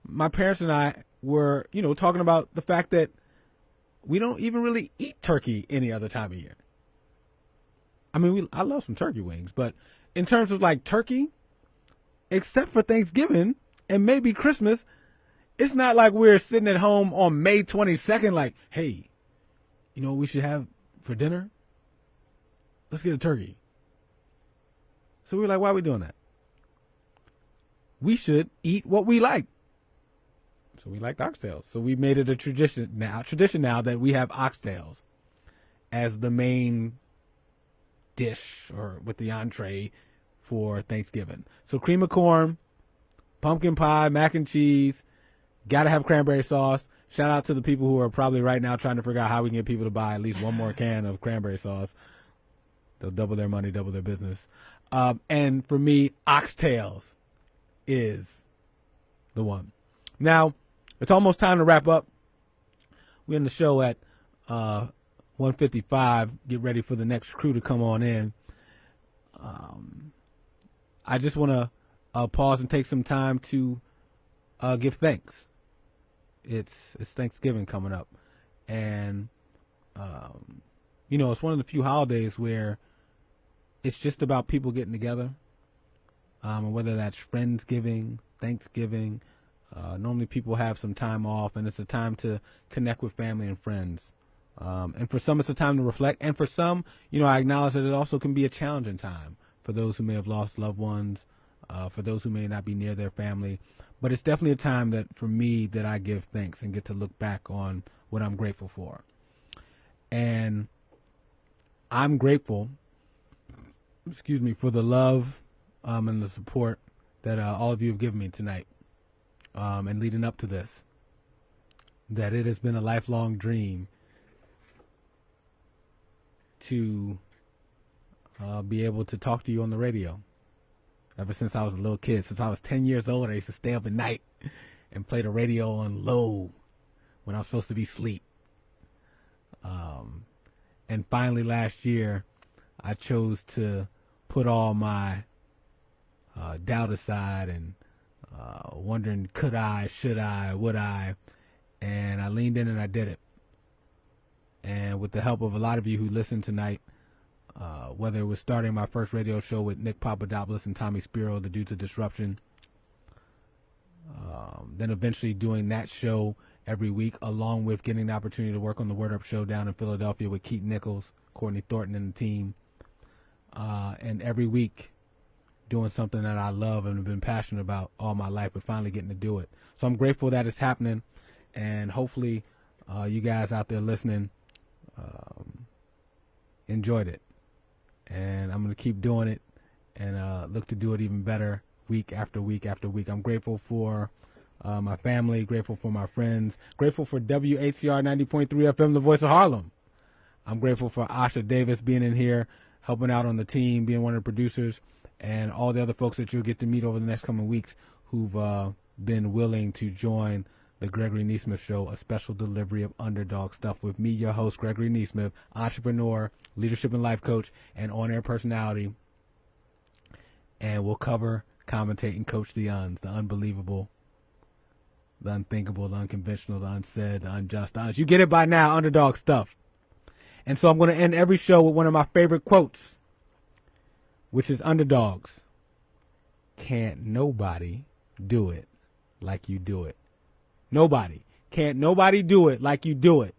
my parents and I were, talking about the fact that we don't even really eat turkey any other time of year. I mean, I love some turkey wings, but in terms of like turkey, except for Thanksgiving and maybe Christmas, it's not like we're sitting at home on May 22nd like, hey, you know what we should have for dinner? Let's get a turkey. So we're like, why are we doing that? We should eat what we like. So we liked oxtails. So we made it a tradition now that we have oxtails as the main dish, or with the entree, for Thanksgiving. So cream of corn, pumpkin pie, mac and cheese, gotta have cranberry sauce. Shout out to the people who are probably right now trying to figure out how we can get people to buy at least one more can of cranberry sauce. They'll double their money, double their business. And for me, oxtails is the one. Now, it's almost time to wrap up. We're in the show at 1:55. Get ready for the next crew to come on in. I just want to pause and take some time to give thanks. It's Thanksgiving coming up, and it's one of the few holidays where it's just about people getting together, and whether that's Friendsgiving, Thanksgiving. Normally people have some time off, and it's a time to connect with family and friends. And for some, it's a time to reflect. And for some, I acknowledge that it also can be a challenging time for those who may have lost loved ones, for those who may not be near their family. But it's definitely a time that, for me, that I give thanks and get to look back on what I'm grateful for. And I'm grateful, for the love and the support that all of you have given me tonight, and leading up to this. That it has been a lifelong dream to be able to talk to you on the radio. Ever since I was a little kid, since I was 10 years old, I used to stay up at night and play the radio on low when I was supposed to be asleep. And finally last year, I chose to put all my doubt aside and wondering, could I, should I, would I? And I leaned in and I did it. And with the help of a lot of you who listened tonight, whether it was starting my first radio show with Nick Papadopoulos and Tommy Spiro, the Dudes of Disruption, then eventually doing that show every week, along with getting the opportunity to work on the Word Up show down in Philadelphia with Keith Nichols, Courtney Thornton, and the team. And every week doing something that I love and have been passionate about all my life, but finally getting to do it. So I'm grateful that it's happening, and hopefully you guys out there listening enjoyed it. And I'm going to keep doing it and look to do it even better week after week after week. I'm grateful for my family, grateful for my friends, grateful for WHCR 90.3 FM, the voice of Harlem. I'm grateful for Asha Davis being in here, helping out on the team, being one of the producers, and all the other folks that you'll get to meet over the next coming weeks who've been willing to join the Gregory Nesmith Show, a special delivery of Underdog Stuff with me, your host, Gregory Nesmith, entrepreneur, leadership and life coach, and on-air personality. And we'll cover, commentate, and coach the uns, the unbelievable, the unthinkable, the unconventional, the unsaid, the unjust, the honest. You get it by now, Underdog Stuff. And so I'm going to end every show with one of my favorite quotes, which is underdogs. Can't nobody do it like you do it. Nobody. Can't nobody do it like you do it.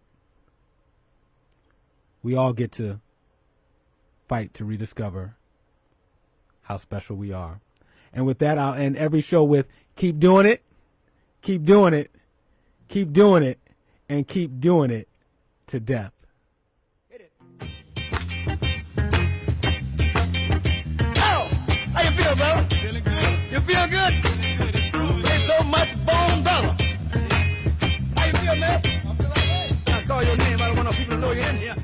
We all get to fight to rediscover how special we are. And with that, I'll end every show with keep doing it, keep doing it, keep doing it, and keep doing it to death. How you feel, brother? Feeling good. You feel good? Feeling good. You play so much bone dollar. How you feel, man? I feel all right. I call your name. I don't want no people to know you're in here.